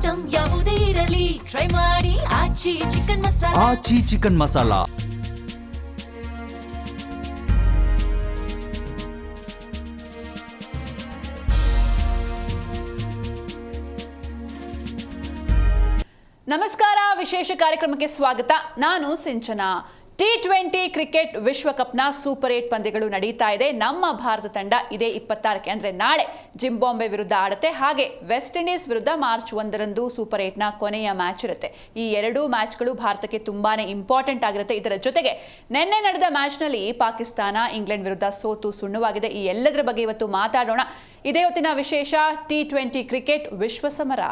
Item ಯಾವುದೇ ಇರಲಿ try ಮಾಡಿ ಆಚಿ ಚಿಕನ್ ಮಸಾಲಾ. ಆಚಿ ಚಿಕನ್ ಮಸಾಲಾ. ನಮಸ್ಕಾರ, ವಿಶೇಷ ಕಾರ್ಯಕ್ರಮಕ್ಕೆ ಸ್ವಾಗತ. ನಾನು ಸಿಂಚನಾ. T20 ಕ್ರಿಕೆಟ್ ವಿಶ್ವಕಪ್ನ ಸೂಪರ್ 8 ಪಂದ್ಯಗಳು ನಡೀತಾ ಇದೆ. ನಮ್ಮ ಭಾರತ ತಂಡ ಇದೇ 26ಕ್ಕೆ ಅಂದ್ರೆ ನಾಳೆ ಜಿಂಬಾಬ್ವೆ ವಿರುದ್ಧ ಆಡುತ್ತೆ. ಹಾಗೆ ವೆಸ್ಟ್ ಇಂಡೀಸ್ ವಿರುದ್ಧ ಮಾರ್ಚ್ 1ರಂದು ಸೂಪರ್ 8ನ ಕೊನೆಯ ಮ್ಯಾಚ್ ಇರುತ್ತೆ. ಈ ಎರಡೂ ಮ್ಯಾಚ್ಗಳು ಭಾರತಕ್ಕೆ ತುಂಬಾನೇ ಇಂಪಾರ್ಟೆಂಟ್ ಆಗಿರುತ್ತೆ. ಇದರ ಜೊತೆಗೆ ನಿನ್ನೆ ನಡೆದ ಮ್ಯಾಚ್ನಲ್ಲಿ ಪಾಕಿಸ್ತಾನ ಇಂಗ್ಲೆಂಡ್ ವಿರುದ್ಧ ಸೋತು ಸುಣ್ಣವಾಗಿದೆ. ಈ ಎಲ್ಲದರ ಬಗ್ಗೆ ಇವತ್ತು ಮಾತಾಡೋಣ. ಇದೇ ಹೊತ್ತಿನ ವಿಶೇಷ T20 ಕ್ರಿಕೆಟ್ ವಿಶ್ವ ಸಮರ.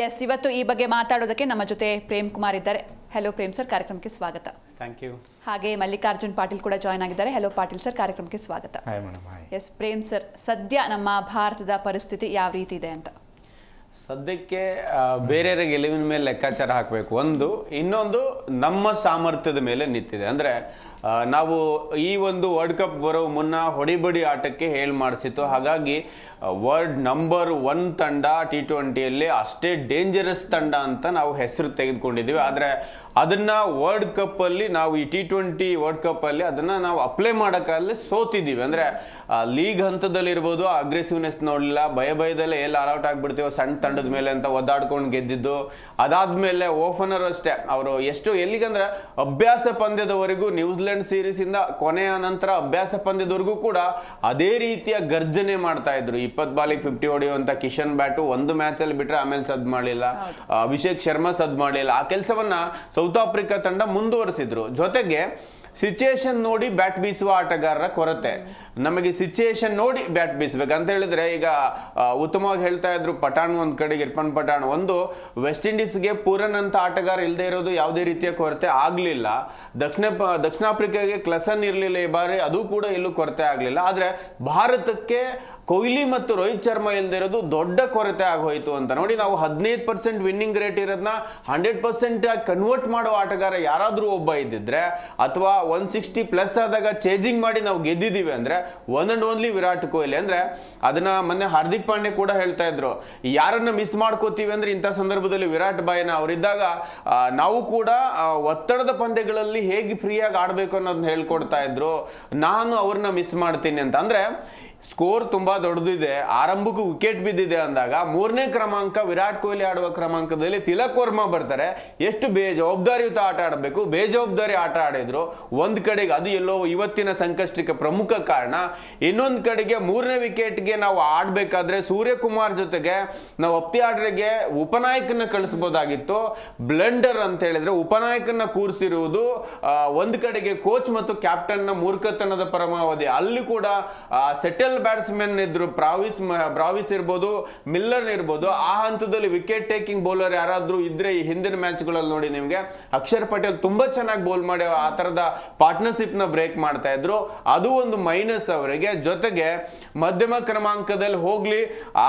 ಎಸ್, ಇವತ್ತು ಈ ಬಗ್ಗೆ ಮಾತಾಡೋದಕ್ಕೆ ನಮ್ಮ ಜೊತೆ ಪ್ರೇಮ್ ಕುಮಾರ್ ಇದ್ದಾರೆ. ಹೆಲೋ ಪ್ರೇಮ್ ಸರ್, ಕಾರ್ಯಕ್ರಮಕ್ಕೆ ಸ್ವಾಗತ. Thank you. ಹಾಗೆ ಮಲ್ಲಿಕಾರ್ಜುನ್ ಪಾಟೀಲ್ ಕೂಡ ಜಾಯ್ನ್ ಆಗಿದ್ದಾರೆ. ಹೆಲೋ ಪಾಟೀಲ್ ಸರ್, ಕಾರ್ಯಕ್ರಮಕ್ಕೆ ಸ್ವಾಗತ. Hi madam. Hi. Yes Prem sir, ಸದ್ಯ ನಮ್ಮ ಭಾರತದ ಪರಿಸ್ಥಿತಿ ಯಾವ ರೀತಿ ಇದೆ ಅಂತ? ಸದ್ಯಕ್ಕೆ ಬೇರೆಯವರ ಗೆಲುವಿನ ಮೇಲೆ ಲೆಕ್ಕಾಚಾರ ಹಾಕಬೇಕು ಒಂದು, ಇನ್ನೊಂದು ನಮ್ಮ ಸಾಮರ್ಥ್ಯದ ಮೇಲೆ ನಿಂತಿದೆ. ಅಂದರೆ ನಾವು ಈ ಒಂದು ವರ್ಲ್ಡ್ ಕಪ್ ಬರೋ ಮುನ್ನ ಹೊಡಿಬಡಿ ಆಟಕ್ಕೆ ಹೇಳಿ ಮಾಡಿಸಿತ್ತು. ಹಾಗಾಗಿ ವರ್ಲ್ಡ್ ನಂಬರ್ 1 ತಂಡ T20ಯಲ್ಲಿ ಅಷ್ಟೇ ಡೇಂಜರಸ್ ತಂಡ ಅಂತ ನಾವು ಹೆಸರು ತೆಗೆದುಕೊಂಡಿದ್ದೀವಿ. ಆದರೆ ಅದನ್ನು ವರ್ಲ್ಡ್ ಕಪ್ಪಲ್ಲಿ ನಾವು ಈ T20 ವರ್ಲ್ಡ್ ಕಪ್ಪಲ್ಲಿ ಅದನ್ನು ನಾವು ಅಪ್ಲೈ ಮಾಡೋಕ್ಕಾಗಲಿ ಸೋತಿದ್ದೀವಿ. ಅಂದರೆ ಲೀಗ್ ಹಂತದಲ್ಲಿರ್ಬೋದು ಅಗ್ರೆಸಿವ್ನೆಸ್ ನೋಡಲಿಲ್ಲ, ಭಯದಲ್ಲೇ ಎಲ್ಲಿ ಆಲ್ಔಟ್ ಆಗಿಬಿಡ್ತೀವೋ ಸಣ್ಣ ತಂಡದ ಮೇಲೆ ಅಂತ ಒದ್ದಾಡ್ಕೊಂಡು ಗೆದ್ದಿದ್ದು. ಅದಾದಮೇಲೆ ಓಪನರ್ ಅಷ್ಟೇ ಅವರು ಎಲ್ಲಿಗಂದ್ರೆ ಅಭ್ಯಾಸ ಪಂದ್ಯದವರೆಗೂ ನ್ಯೂಜಿಲೆಂಡ್ ಸೀರೀಸಿಂದ ಕೊನೆಯ ನಂತರ ಅಭ್ಯಾಸ ಪಂದ್ಯದವರೆಗೂ ಕೂಡ ಅದೇ ರೀತಿಯ ಗರ್ಜನೆ ಮಾಡ್ತಾ ಇದ್ರು. 20 ಬಾಲಿಗೆ 50 ಹೊಡೆಯುವಂತ ಕಿಶನ್ ಬ್ಯಾಟು ಒಂದು ಮ್ಯಾಚ್ ಅಲ್ಲಿ ಬಿಟ್ರೆ ಆಮೇಲೆ ಸದ್ ಮಾಡಲಿಲ್ಲ. ಅಭಿಷೇಕ್ ಶರ್ಮಾ ಸದ್ ಮಾಡಲಿಲ್ಲ. ಆ ಕೆಲಸವನ್ನ ಸೌತ್ ಆಫ್ರಿಕಾ ತಂಡ ಮುಂದುವರಿಸಿದ್ರು. ಜೊತೆಗೆ ಸಿಚುಯೇಷನ್ ನೋಡಿ ಬ್ಯಾಟ್ ಬೀಸುವ ಆಟಗಾರರ ಕೊರತೆ. ನಮಗೆ ಸಿಚುಯೇಷನ್ ನೋಡಿ ಬ್ಯಾಟ್ ಬೀಸಬೇಕು ಅಂತ ಹೇಳಿದ್ರೆ, ಈಗ ಉತ್ತಮವಾಗಿ ಹೇಳ್ತಾ ಇದ್ರು ಪಠಾಣ್ ಒಂದ್ ಕಡೆಗೆ, ಇರ್ಫಾನ್ ಪಠಾಣ್. ಒಂದು ವೆಸ್ಟ್ ಇಂಡೀಸ್ಗೆ ಪೂರನ್ ಅಂತ ಆಟಗಾರ ಇಲ್ಲದೆ ಇರೋದು ಯಾವುದೇ ರೀತಿಯ ಕೊರತೆ ಆಗಲಿಲ್ಲ. ದಕ್ಷಿಣ ಆಫ್ರಿಕಾಗೆ ಕ್ಲಸನ್ ಇರಲಿಲ್ಲ ಈ ಬಾರಿ, ಅದು ಕೂಡ ಎಲ್ಲೂ ಕೊರತೆ ಆಗಲಿಲ್ಲ. ಆದರೆ ಭಾರತಕ್ಕೆ ಕೊಹ್ಲಿ ಮತ್ತು ರೋಹಿತ್ ಶರ್ಮಾ ಇಲ್ಲದೆ ಇರೋದು ದೊಡ್ಡ ಕೊರತೆ ಆಗೋಯ್ತು ಅಂತ ನೋಡಿ. ನಾವು 15% ವಿನ್ನಿಂಗ್ ರೇಟ್ ಇರೋದನ್ನ 100% ಕನ್ವರ್ಟ್ ಮಾಡೋ ಆಟಗಾರ ಯಾರಾದರೂ ಒಬ್ಬ ಇದ್ದಿದ್ರೆ, ಅಥವಾ 160+ ಆದಾಗ ಚೇಂಜಿಂಗ್ ಮಾಡಿ ನಾವು ಗೆದ್ದಿದ್ದೀವಿ ಅಂದ್ರೆ one and only Virat Kohli. ಅಂದ್ರೆ ಅದನ್ನ ಮೊನ್ನೆ ಹಾರ್ದಿಕ್ ಪಾಂಡೆ ಕೂಡ ಹೇಳ್ತಾ ಇದ್ರು, ಯಾರನ್ನ ಮಿಸ್ ಮಾಡ್ಕೋತೀವಿ ಅಂದ್ರೆ ಇಂಥ ಸಂದರ್ಭದಲ್ಲಿ ವಿರಾಟ್ ಬಾಯ್ನ ಅವರಿದ್ದಾಗ ನಾವು ಕೂಡ ಒತ್ತಡದ ಪಂದ್ಯಗಳಲ್ಲಿ ಹೇಗೆ ಫ್ರೀಯಾಗಿ ಆಡಬೇಕು ಅನ್ನೋದನ್ನ ಹೇಳ್ಕೊಡ್ತಾ ಇದ್ರು. ನಾನು ಅವ್ರನ್ನ ಮಿಸ್ ಮಾಡ್ತೀನಿ ಅಂತ. ಅಂದ್ರೆ ಸ್ಕೋರ್ ತುಂಬಾ ದೊಡ್ಡದಿದೆ, ಆರಂಭಕ್ಕೂ ವಿಕೆಟ್ ಬಿದ್ದಿದೆ ಅಂದಾಗ 3ನೇ ಕ್ರಮಾಂಕ ವಿರಾಟ್ ಕೊಹ್ಲಿ ಆಡುವ ಕ್ರಮಾಂಕದಲ್ಲಿ ತಿಲಕ್ ವರ್ಮಾ ಬರ್ತಾರೆ. ಎಷ್ಟು ಬೇಜವಾಬ್ದಾರಿಯುತ ಆಟ ಆಡಬೇಕು, ಬೇಜವಾಬ್ದಾರಿ ಆಟ ಆಡಿದ್ರು. ಒಂದ್ ಕಡೆಗೆ ಅದು ಎಲ್ಲೋ ಇವತ್ತಿನ ಸಂಕಷ್ಟಕ್ಕೆ ಪ್ರಮುಖ ಕಾರಣ. ಇನ್ನೊಂದು ಕಡೆಗೆ 3ನೇ ವಿಕೆಟ್ಗೆ ನಾವು ಆಡ್ಬೇಕಾದ್ರೆ ಸೂರ್ಯಕುಮಾರ್ ಜೊತೆಗೆ ನಾವು ಅಪ್ತಿ ಆಡ್ರೆಗೆ ಉಪನಾಯಕನ ಕಳಿಸ್ಬೋದಾಗಿತ್ತು. ಬ್ಲೆಂಡರ್ ಅಂತ ಹೇಳಿದ್ರೆ ಉಪನಾಯಕನ ಕೂರಿಸಿರುವುದು ಒಂದ್ ಕಡೆಗೆ ಕೋಚ್ ಮತ್ತು ಕ್ಯಾಪ್ಟನ್ ನ ಮೂರ್ಖತನದ ಪರಮಾವಧಿ. ಅಲ್ಲಿ ಕೂಡ ಸೆಟಲ್ ಬ್ಯಾಟ್ಸ್ಮನ್ ಇದ್ರು, ಬ್ರಾವಿಸ್ ಇರ್ಬೋದು, ಮಿಲ್ಲರ್ ಇರ್ಬೋದು. ಆ ಹಂತದಲ್ಲಿ ವಿಕೆಟ್ ಟೇಕಿಂಗ್ ಬೌಲರ್ ಯಾರಾದ್ರೂ ಇದ್ರೆ ಈ ಹಿಂದಿನ ಮ್ಯಾಚ್ಗಳಲ್ಲಿ ನೋಡಿ ನಿಮ್ಗೆ ಅಕ್ಷರ್ ಪಟೇಲ್ ತುಂಬಾ ಚೆನ್ನಾಗಿ ಬೌಲ್ ಮಾಡಿ ಆ ತರದ ಪಾರ್ಟ್ನರ್ಶಿಪ್ ನ ಬ್ರೇಕ್ ಮಾಡ್ತಾ ಇದ್ರು. ಅದು ಒಂದು ಮೈನಸ್ ಅವರಿಗೆ. ಜೊತೆಗೆ ಮಧ್ಯಮ ಕ್ರಮಾಂಕದಲ್ಲಿ ಹೋಗ್ಲಿ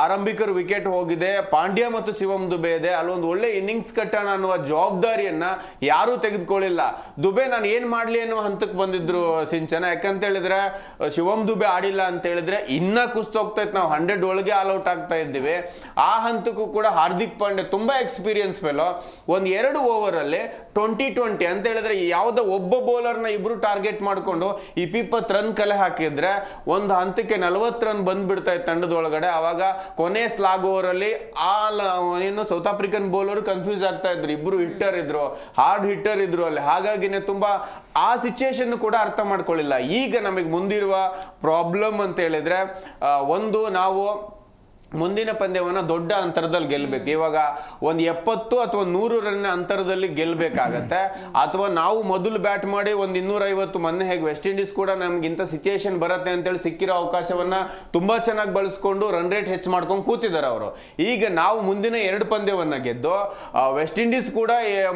ಆರಂಭಿಕರು ವಿಕೆಟ್ ಹೋಗಿದೆ, ಪಾಂಡ್ಯ ಮತ್ತು ಶಿವಮ್ ದುಬೆ ಇದೆ, ಅಲ್ಲೊಂದು ಒಳ್ಳೆ ಇನ್ನಿಂಗ್ಸ್ ಕಟ್ಟೋಣ ಅನ್ನುವ ಜವಾಬ್ದಾರಿಯನ್ನ ಯಾರು ತೆಗೆದುಕೊಳ್ಳಿಲ್ಲ. ದುಬೆ ನಾನು ಏನ್ ಮಾಡ್ಲಿ ಅನ್ನುವ ಹಂತಕ್ಕೆ ಬಂದಿದ್ರು ಸಿಂಚನ. ಯಾಕಂತ ಹೇಳಿದ್ರೆ ಶಿವಮ್ ದುಬೆ ಆಡಿಲ್ಲ ಅಂತ ಹೇಳಿದ್ರೆ ಇನ್ನ ಕುಸ್ತೋಗ್ತಾ ಇತ್ತು, ನಾವು 100 ಒಳಗೆ ಆಲ್ ಔಟ್ ಆಗ್ತಾ ಇದ್ದೀವಿ. ಆ ಹಂತಕ್ಕೂ ಕೂಡ ಹಾರ್ದಿಕ್ ಪಾಂಡೆ ತುಂಬಾ ಎಕ್ಸ್ಪೀರಿಯನ್ಸ್ ಫೆಲೋ. 1-2 ಓವರ್ ಅಲ್ಲಿ 20-20 ಅಂತ ಹೇಳಿದ್ರೆ ಯಾವುದೋ ಒಬ್ಬ ಬೌಲರ್ನ ಇಬ್ರು ಟಾರ್ಗೆಟ್ ಮಾಡ್ಕೊಂಡು 20 ರನ್ ಕಲೆ ಹಾಕಿದ್ರೆ ಒಂದು ಹಂತಕ್ಕೆ 40 ರನ್ ಬಂದ್ಬಿಡ್ತಾ ಇತ್ತು ತಂಡದ ಒಳಗಡೆ. ಅವಾಗ ಕೊನೆ ಸ್ಲಾಗ್ ಓವರ್ ಅಲ್ಲಿ ಏನು ಸೌತ್ ಆಫ್ರಿಕನ್ ಬೌಲರ್ ಕನ್ಫ್ಯೂಸ್ ಆಗ್ತಾ ಇದ್ರು. ಇಬ್ರು ಹಿಟ್ಟರ್ ಇದ್ರು, ಹಾರ್ಡ್ ಹಿಟ್ಟರ್ ಇದ್ರು ಅಲ್ಲಿ. ಹಾಗಾಗಿನೇ ತುಂಬಾ ಆ ಸಿಚುಯೇಷನ್ ಕೂಡ ಅರ್ಥ ಮಾಡ್ಕೊಳ್ಳಿಲ್ಲ. ಈಗ ನಮಗೆ ಮುಂದಿರುವ ಪ್ರಾಬ್ಲಮ್ ಅಂತ ಹೇಳಿದ್ರೆ, ಒಂದು ನಾವು ಮುಂದಿನ ಪಂದ್ಯವನ್ನು ದೊಡ್ಡ ಅಂತರದಲ್ಲಿ ಗೆಲ್ಲಬೇಕು. ಇವಾಗ ಒಂದು 70 ಅಥವಾ 100 ರನ್ ಅಂತರದಲ್ಲಿ ಗೆಲ್ಲಬೇಕಾಗತ್ತೆ. ಅಥವಾ ನಾವು ಮೊದಲು ಬ್ಯಾಟ್ ಮಾಡಿ ಒಂದು 250, ಮೊನ್ನೆ ಹೇಗೆ ವೆಸ್ಟ್ ಇಂಡೀಸ್ ಕೂಡ ನಮ್ಗೆ ಇಂಥ ಸಿಚುಯೇಷನ್ ಬರುತ್ತೆ ಅಂತೇಳಿ ಸಿಕ್ಕಿರೋ ಅವಕಾಶವನ್ನ ತುಂಬಾ ಚೆನ್ನಾಗಿ ಬಳಸ್ಕೊಂಡು ರನ್ ರೇಟ್ ಹೆಚ್ಚು ಮಾಡ್ಕೊಂಡು ಕೂತಿದ್ದಾರೆ ಅವರು. ಈಗ ನಾವು ಮುಂದಿನ 2 ಪಂದ್ಯವನ್ನ ಗೆದ್ದು ವೆಸ್ಟ್ ಇಂಡೀಸ್ ಕೂಡ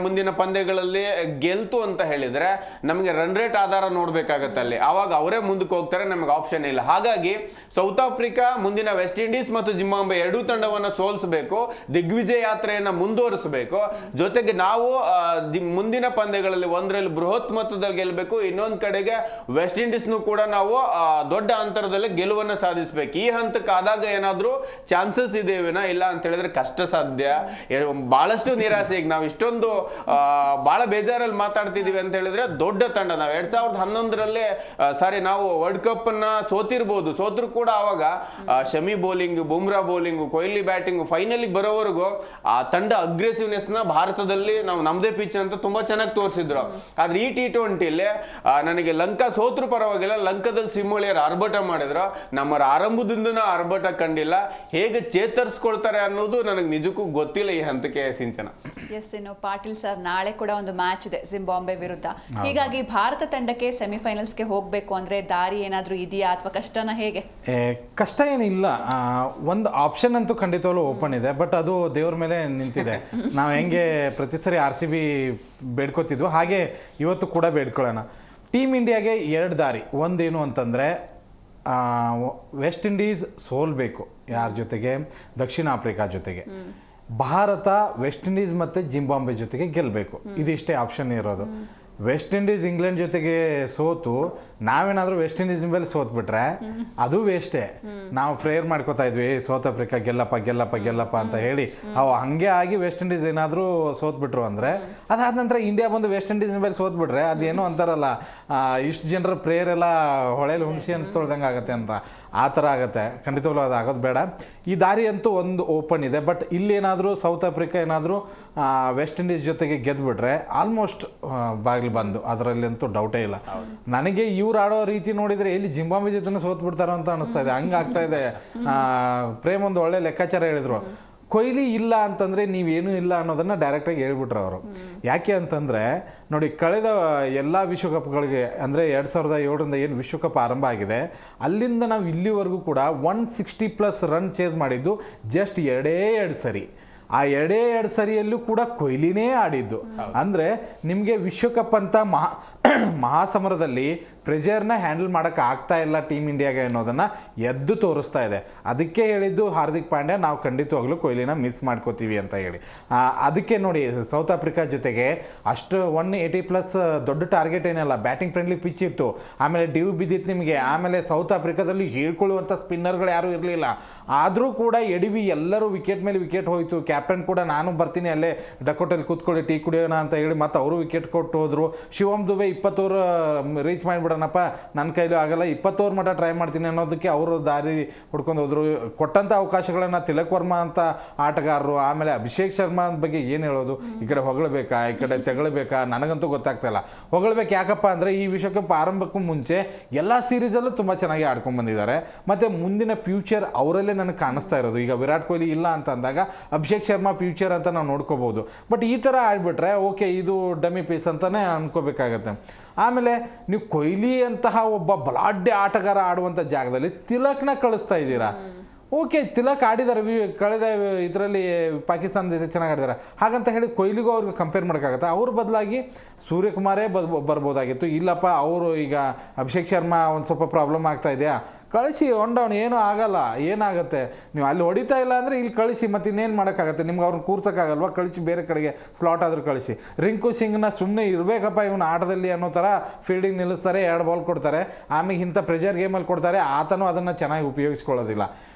ಮುಂದಿನ ಪಂದ್ಯಗಳಲ್ಲಿ ಗೆಲ್ತು ಅಂತ ಹೇಳಿದ್ರೆ ನಮಗೆ ರನ್ ರೇಟ್ ಆಧಾರ ನೋಡ್ಬೇಕಾಗತ್ತೆ ಅಲ್ಲಿ. ಆವಾಗ ಅವರೇ ಮುಂದಕ್ಕೆ ಹೋಗ್ತಾರೆ, ನಮಗೆ ಆಪ್ಷನ್ ಇಲ್ಲ. ಹಾಗಾಗಿ ಸೌತ್ ಆಫ್ರಿಕಾ ಮುಂದಿನ ವೆಸ್ಟ್ ಇಂಡೀಸ್ ಮತ್ತು ಜಿಂಬಾಬ್ವೆ ಎರಡೂ ತಂಡವನ್ನ ಸೋಲಿಸಬೇಕು, ದಿಗ್ವಿಜಯ ಯಾತ್ರೆಯನ್ನ ಮುಂದುವರಿಸಬೇಕು. ಜೊತೆಗೆ ನಾವು ಮುಂದಿನ ಪಂದ್ಯಗಳಲ್ಲಿ ಒಂದರಲ್ಲಿ ಬೃಹತ್ ಮೊತ್ತದಲ್ಲಿ ಗೆಲ್ಲಬೇಕು, ಇನ್ನೊಂದು ಕಡೆಗೆ ವೆಸ್ಟ್ ಇಂಡೀಸ್ನು ಕೂಡ ನಾವು ದೊಡ್ಡ ಅಂತರದಲ್ಲಿ ಗೆಲುವನ್ನ ಸಾಧಿಸಬೇಕು. ಈ ಹಂತಕ್ಕೆ ಆದಾಗ ಏನಾದ್ರೂ ಚಾನ್ಸಸ್ ಇದೆವೇನಾ, ಇಲ್ಲ ಅಂತ ಹೇಳಿದ್ರೆ ಕಷ್ಟ ಸಾಧ್ಯ. ಬಹಳಷ್ಟು ನಿರಾಸೆ. ಈಗ ನಾವು ಇಷ್ಟೊಂದು ಬಹಳ ಬೇಜಾರಲ್ಲಿ ಮಾತಾಡ್ತಿದೀವಿ ಅಂತ ಹೇಳಿದ್ರೆ ದೊಡ್ಡ ತಂಡ ನಾವು 2011ರಲ್ಲಿ ನಾವು ವರ್ಲ್ಡ್ ಕಪ್ ಅನ್ನ ಸೋತಿರು ಕೂಡ ಅವಾಗ Shami bowling, Bumrah bowling, Kohli batting final ಬರೋವರೆಗೂ ಆ ತಂಡ ಅಗ್ರೆಸಿವ್ನೆಸ್ ನ ಭಾರತದಲ್ಲಿ ನಾವು ನಮ್ದೇ ಪಿಚ್ ಅಂತ ತುಂಬಾ ಚೆನ್ನಾಗಿ ತೋರಿಸಿದ್ರು. ಆದ್ರೆ ಈ T20 ನನಗೆ ಲಂಕಾ ಸೋತ್ರು ಪರವಾಗಿಲ್ಲ, ಲಂಕಾದಲ್ಲಿ ಸಿಂಹಳಿಯರು ಆರ್ಭಟ ಮಾಡಿದ್ರು, ನಮ್ಮ ಆರಂಭದಿಂದನೂ ಆರ್ಭಟ ಕಂಡಿಲ್ಲ. ಹೇಗೆ ಚೇತರಿಸ್ಕೊಳ್ತಾರೆ ಅನ್ನೋದು ನನಗೆ ನಿಜಕ್ಕೂ ಗೊತ್ತಿಲ್ಲ ಈ ಹಂತಕ್ಕೆ ಸಿಂಚನ. ಎಸ್, ಇನ್ನು ಪಾಟೀಲ್ ಸರ್, ನಾಳೆ ಕೂಡ ಒಂದು ಮ್ಯಾಚ್ ಇದೆ ಜಿಂಬಾಬ್ವೆ ವಿರುದ್ಧ. ಹೀಗಾಗಿ ಭಾರತ ತಂಡಕ್ಕೆ ಸೆಮಿಫೈನಲ್ಸ್ಗೆ ಹೋಗ್ಬೇಕು ಅಂದ್ರೆ ದಾರಿ ಏನಾದ್ರೂ ಇದೆಯಾ ಅಥವಾ ಕಷ್ಟನ ಹೇಗೆ? ಕಷ್ಟ ಏನಿಲ್ಲ, ಒಂದು ಆಪ್ಷನ್ ಅಂತೂ ಖಂಡಿತವಾಗ್ಲೂ ಓಪನ್ ಇದೆ. ಬಟ್ ಅದು ದೇವ್ರ ಮೇಲೆ ನಿಂತಿದೆ. ನಾವು ಹೆಂಗೆ ಪ್ರತಿ ಸರಿ RCB ಬೇಡ್ಕೋತಿದ್ವು ಹಾಗೆ ಇವತ್ತು ಕೂಡ ಬೇಡ್ಕೊಳ್ಳೋಣ. ಟೀಮ್ ಇಂಡಿಯಾಗೆ 2 ದಾರಿ. ಒಂದೇನು ಅಂತಂದರೆ ವೆಸ್ಟ್ ಇಂಡೀಸ್ ಸೋಲ್ಬೇಕು, ಯಾರ ಜೊತೆಗೆ? ದಕ್ಷಿಣ ಆಫ್ರಿಕಾ ಜೊತೆಗೆ. ಭಾರತ ವೆಸ್ಟ್ ಇಂಡೀಸ್ ಮತ್ತು ಜಿಂಬಾಬ್ವೆ ಜೊತೆಗೆ ಗೆಲ್ಲಬೇಕು. ಇದಿಷ್ಟೇ ಆಪ್ಷನ್ ಇರೋದು. ವೆಸ್ಟ್ ಇಂಡೀಸ್ ಇಂಗ್ಲೆಂಡ್ ಜೊತೆಗೆ ಸೋತು ನಾವೇನಾದರೂ ವೆಸ್ಟ್ ಇಂಡೀಸ್ ಮೇಲೆ ಸೋತ್ಬಿಟ್ರೆ ಅದು ವೇಸ್ಟೇ. ನಾವು ಪ್ರೇಯರ್ ಮಾಡ್ಕೋತಾ ಇದ್ವಿ, ಸೌತ್ ಆಫ್ರಿಕಾ ಗೆಲ್ಲಪ್ಪ ಗೆಲ್ಲಪ್ಪ ಗೆಲ್ಲಪ್ಪ ಅಂತ ಹೇಳಿ. ಅವು ಹಾಗೆ ಆಗಿ ವೆಸ್ಟ್ ಇಂಡೀಸ್ ಏನಾದರೂ ಸೋತ್ಬಿಟ್ರು ಅಂದರೆ, ಅದಾದ ನಂತರ ಇಂಡಿಯಾ ಬಂದು ವೆಸ್ಟ್ ಇಂಡೀಸ್ ಮೇಲೆ ಸೋತ್ಬಿಟ್ರೆ ಅದೇನೋ ಅಂತಾರಲ್ಲ, ಇಷ್ಟು ಜನರ ಪ್ರೇಯರ್ ಎಲ್ಲ ಹೊಳೆಯಲ್ಲಿ ಹುಣಸಿ ಅಂತ ತೊಳ್ದಂಗೆ ಆಗುತ್ತೆ ಅಂತ, ಆ ಥರ ಆಗುತ್ತೆ. ಖಂಡಿತವಾಗ್ಲೂ ಅದು ಆಗೋದು ಬೇಡ. ಈ ದಾರಿ ಅಂತೂ ಒಂದು ಓಪನ್ ಇದೆ. ಬಟ್ ಇಲ್ಲೇನಾದರೂ ಸೌತ್ ಆಫ್ರಿಕಾ ಏನಾದರೂ ವೆಸ್ಟ್ ಇಂಡೀಸ್ ಜೊತೆಗೆ ಗೆದ್ದುಬಿಟ್ರೆ ಆಲ್ಮೋಸ್ಟ್ ಬಾಗಿಲು ಬಂದು, ಅದರಲ್ಲಂತೂ ಡೌಟೇ ಇಲ್ಲ. ನನಗೆ ಇವ್ರು ಆಡೋ ರೀತಿ ನೋಡಿದರೆ ಎಲ್ಲಿ ಜಿಂಬಾಬ್ವೆ ಜೊತೆ ಸೋತ್ಬಿಡ್ತಾರೋ ಅಂತ ಅನಿಸ್ತಾ ಇದೆ. ಹಂಗೆ ಆಗ್ತಾ ಇದೆ. ಪ್ರೇಮ್ ಒಂದು ಒಳ್ಳೆ ಲೆಕ್ಕಾಚಾರ ಹೇಳಿದ್ರು, ಕೊಹ್ಲಿ ಇಲ್ಲ ಅಂತಂದರೆ ನೀವೇನೂ ಇಲ್ಲ ಅನ್ನೋದನ್ನು ಡೈರೆಕ್ಟಾಗಿ ಹೇಳ್ಬಿಟ್ರು ಅವರು. ಯಾಕೆ ಅಂತಂದರೆ ನೋಡಿ, ಕಳೆದ ಎಲ್ಲ ವಿಶ್ವಕಪ್ಗಳಿಗೆ ಅಂದರೆ 2007ರಿಂದ ಏನು ವಿಶ್ವಕಪ್ ಆರಂಭ ಆಗಿದೆ ಅಲ್ಲಿಂದ ನಾವು ಇಲ್ಲಿವರೆಗೂ ಕೂಡ 160+ ರನ್ ಚೇಸ್ ಮಾಡಿದ್ದು ಜಸ್ಟ್ 2 ಸರಿ. ಆ 2 ಸರಿಯಲ್ಲೂ ಕೂಡ ಕೊಹ್ಲಿನೇ ಆಡಿದ್ದು. ಅಂದರೆ ನಿಮಗೆ ವಿಶ್ವಕಪ್ ಅಂತ ಮಹಾಸಮರದಲ್ಲಿ ಪ್ರೆಷರ್ನ ಹ್ಯಾಂಡಲ್ ಮಾಡೋಕ್ಕೆ ಆಗ್ತಾ ಇಲ್ಲ ಟೀಮ್ ಇಂಡಿಯಾಗೆ ಅನ್ನೋದನ್ನು ಎದ್ದು ತೋರಿಸ್ತಾ ಇದೆ. ಅದಕ್ಕೆ ಹೇಳಿದ್ದು ಹಾರ್ದಿಕ್ ಪಾಂಡ್ಯ, ನಾವು ಖಂಡಿತವಾಗ್ಲೂ ಕೊಹ್ಲಿನ ಮಿಸ್ ಮಾಡ್ಕೋತೀವಿ ಅಂತ ಹೇಳಿ. ಅದಕ್ಕೆ ನೋಡಿ, ಸೌತ್ ಆಫ್ರಿಕಾ ಜೊತೆಗೆ ಅಷ್ಟು 180+ ದೊಡ್ಡ ಟಾರ್ಗೆಟ್ ಏನಲ್ಲ, ಬ್ಯಾಟಿಂಗ್ ಫ್ರೆಂಡ್ಲಿ ಪಿಚ್ ಇತ್ತು. ಆಮೇಲೆ ಡ್ಯೂ ಬಿದ್ದಿತ್ತು ನಿಮಗೆ. ಆಮೇಲೆ ಸೌತ್ ಆಫ್ರಿಕಾದಲ್ಲಿ ಹೇಳ್ಕೊಳ್ಳುವಂಥ ಸ್ಪಿನ್ನರ್ಗಳು ಯಾರೂ ಇರಲಿಲ್ಲ. ಆದರೂ ಕೂಡ ಎಡವಿ ಎಲ್ಲರೂ ವಿಕೆಟ್ ಮೇಲೆ ವಿಕೆಟ್ ಹೋಯಿತು. ಕ್ಯಾಪ್ಟನ್ ಕೂಡ ನಾನು ಬರ್ತೀನಿ ಅಲ್ಲೇ ಡಕೋಟಲ್ಲಿ ಕೂತ್ಕೊಳ್ಳಿ ಟೀ ಕುಡಿಯೋಣ ಅಂತ ಹೇಳಿ ಮತ್ತೆ ಅವರು ವಿಕೆಟ್ ಕೊಟ್ಟು ಹೋದರು. ಶಿವಮ್ ದುಬೆ 20 ಓವರ್ ರೀಚ್ ಮಾಡಿಬಿಡೋಣಪ್ಪ, ನನ್ನ ಕೈಲೂ ಆಗಲ್ಲ, 20 ಓವರ್ ಮಟ್ಟ ಟ್ರೈ ಮಾಡ್ತೀನಿ ಅನ್ನೋದಕ್ಕೆ ಅವರು ದಾರಿ ಹುಡ್ಕೊಂಡು ಹೋದರು. ಕೊಟ್ಟಂಥ ಅವಕಾಶಗಳನ್ನು ತಿಲಕ್ ವರ್ಮಾ ಅಂತ ಆಟಗಾರರು, ಆಮೇಲೆ ಅಭಿಷೇಕ್ ಶರ್ಮಾ ಬಗ್ಗೆ ಏನು ಹೇಳೋದು? ಈ ಕಡೆ ಹೊಗಳಬೇಕಾ, ಈ ಕಡೆ ತೆಗಳಬೇಕಾ, ನನಗಂತೂ ಗೊತ್ತಾಗ್ತಾ ಇಲ್ಲ. ಹೊಗಳಬೇಕು ಯಾಕಪ್ಪ ಅಂದರೆ ಈ ವಿಶ್ವಕಪ್ ಆರಂಭಕ್ಕೂ ಮುಂಚೆ ಎಲ್ಲ ಸೀರೀಸಲ್ಲೂ ತುಂಬ ಚೆನ್ನಾಗಿ ಆಡ್ಕೊಂಡು ಬಂದಿದ್ದಾರೆ. ಮತ್ತು ಮುಂದಿನ ಫ್ಯೂಚರ್ ಅವರಲ್ಲೇ ನನಗೆ ಕಾಣಿಸ್ತಾ ಇರೋದು. ಈಗ ವಿರಾಟ್ ಕೊಹ್ಲಿ ಇಲ್ಲ ಅಂತ ಅಂದಾಗ ಅಭಿಷೇಕ್ ಶರ್ಮಾ ಫ್ಯೂಚರ್ ಅಂತ ನಾವು ನೋಡ್ಕೋಬೋದು. ಬಟ್ ಈ ಥರ ಆಡ್ಬಿಟ್ರೆ ಓಕೆ, ಇದು ಡಮ್ಮಿ ಪೀಸ್ ಅಂತಲೇ ಅನ್ಕೋಬೇಕಾಗತ್ತೆ. ಆಮೇಲೆ ನೀವು ಕೊಹ್ಲಿ ಅಂತಹ ಒಬ್ಬ ಬಲಾಢ್ಯ ಆಟಗಾರ ಆಡುವಂಥ ಜಾಗದಲ್ಲಿ ತಿಲಕ್ನ ಕಳಿಸ್ತಾ ಇದ್ದೀರಾ. ಓಕೆ, ತಿಲಕ್ ಆಡಿದ್ದಾರೆ ಕಳೆದ ಇದರಲ್ಲಿ ಪಾಕಿಸ್ತಾನ ಜೊತೆ ಚೆನ್ನಾಗಿ ಆಡಿದ್ದಾರೆ, ಹಾಗಂತ ಹೇಳಿ ಕೊಹ್ಲಿಗೂ ಅವ್ರಿಗೆ ಕಂಪೇರ್ ಮಾಡೋಕ್ಕಾಗತ್ತೆ? ಅವ್ರ ಬದಲಾಗಿ ಸೂರ್ಯಕುಮಾರೇ ಬರ್ಬೋದಾಗಿತ್ತು. ಇಲ್ಲಪ್ಪ, ಅವರು ಈಗ ಅಭಿಷೇಕ್ ಶರ್ಮಾ ಒಂದು ಸ್ವಲ್ಪ ಪ್ರಾಬ್ಲಮ್ ಆಗ್ತಾ ಇದೆಯಾ, ಕಳಿಸಿ ಡೌನ್, ಏನೂ ಆಗಲ್ಲ. ಏನಾಗುತ್ತೆ, ನೀವು ಅಲ್ಲಿ ಹೊಡಿತಾ ಇಲ್ಲ ಅಂದರೆ ಇಲ್ಲಿ ಕಳಿಸಿ, ಮತ್ತು ಇನ್ನೇನು ಮಾಡೋಕ್ಕಾಗತ್ತೆ? ನಿಮ್ಗೆ ಅವ್ರನ್ನ ಕೂರ್ಸೋಕ್ಕಾಗಲ್ವಾ? ಕಳಿಸಿ, ಬೇರೆ ಕಡೆಗೆ ಸ್ಲಾಟ್ ಆದರೂ ಕಳಿಸಿ. ರಿಂಕು ಸಿಂಗ್ನ ಸುಮ್ಮನೆ ಇರಬೇಕಪ್ಪ ಇವನು ಆಟದಲ್ಲಿ ಅನ್ನೋ ಥರ ಫೀಲ್ಡಿಂಗ್ ನಿಲ್ಲಿಸ್ತಾರೆ, 2 ಬಾಲ್ ಕೊಡ್ತಾರೆ, ಆಮೇಲೆ ಇಂಥ ಪ್ರೆಷರ್ ಗೇಮಲ್ಲಿ ಕೊಡ್ತಾರೆ. ಆತನೂ ಅದನ್ನು ಚೆನ್ನಾಗಿ ಉಪಯೋಗಿಸ್ಕೊಳ್ಳೋದಿಲ್ಲ.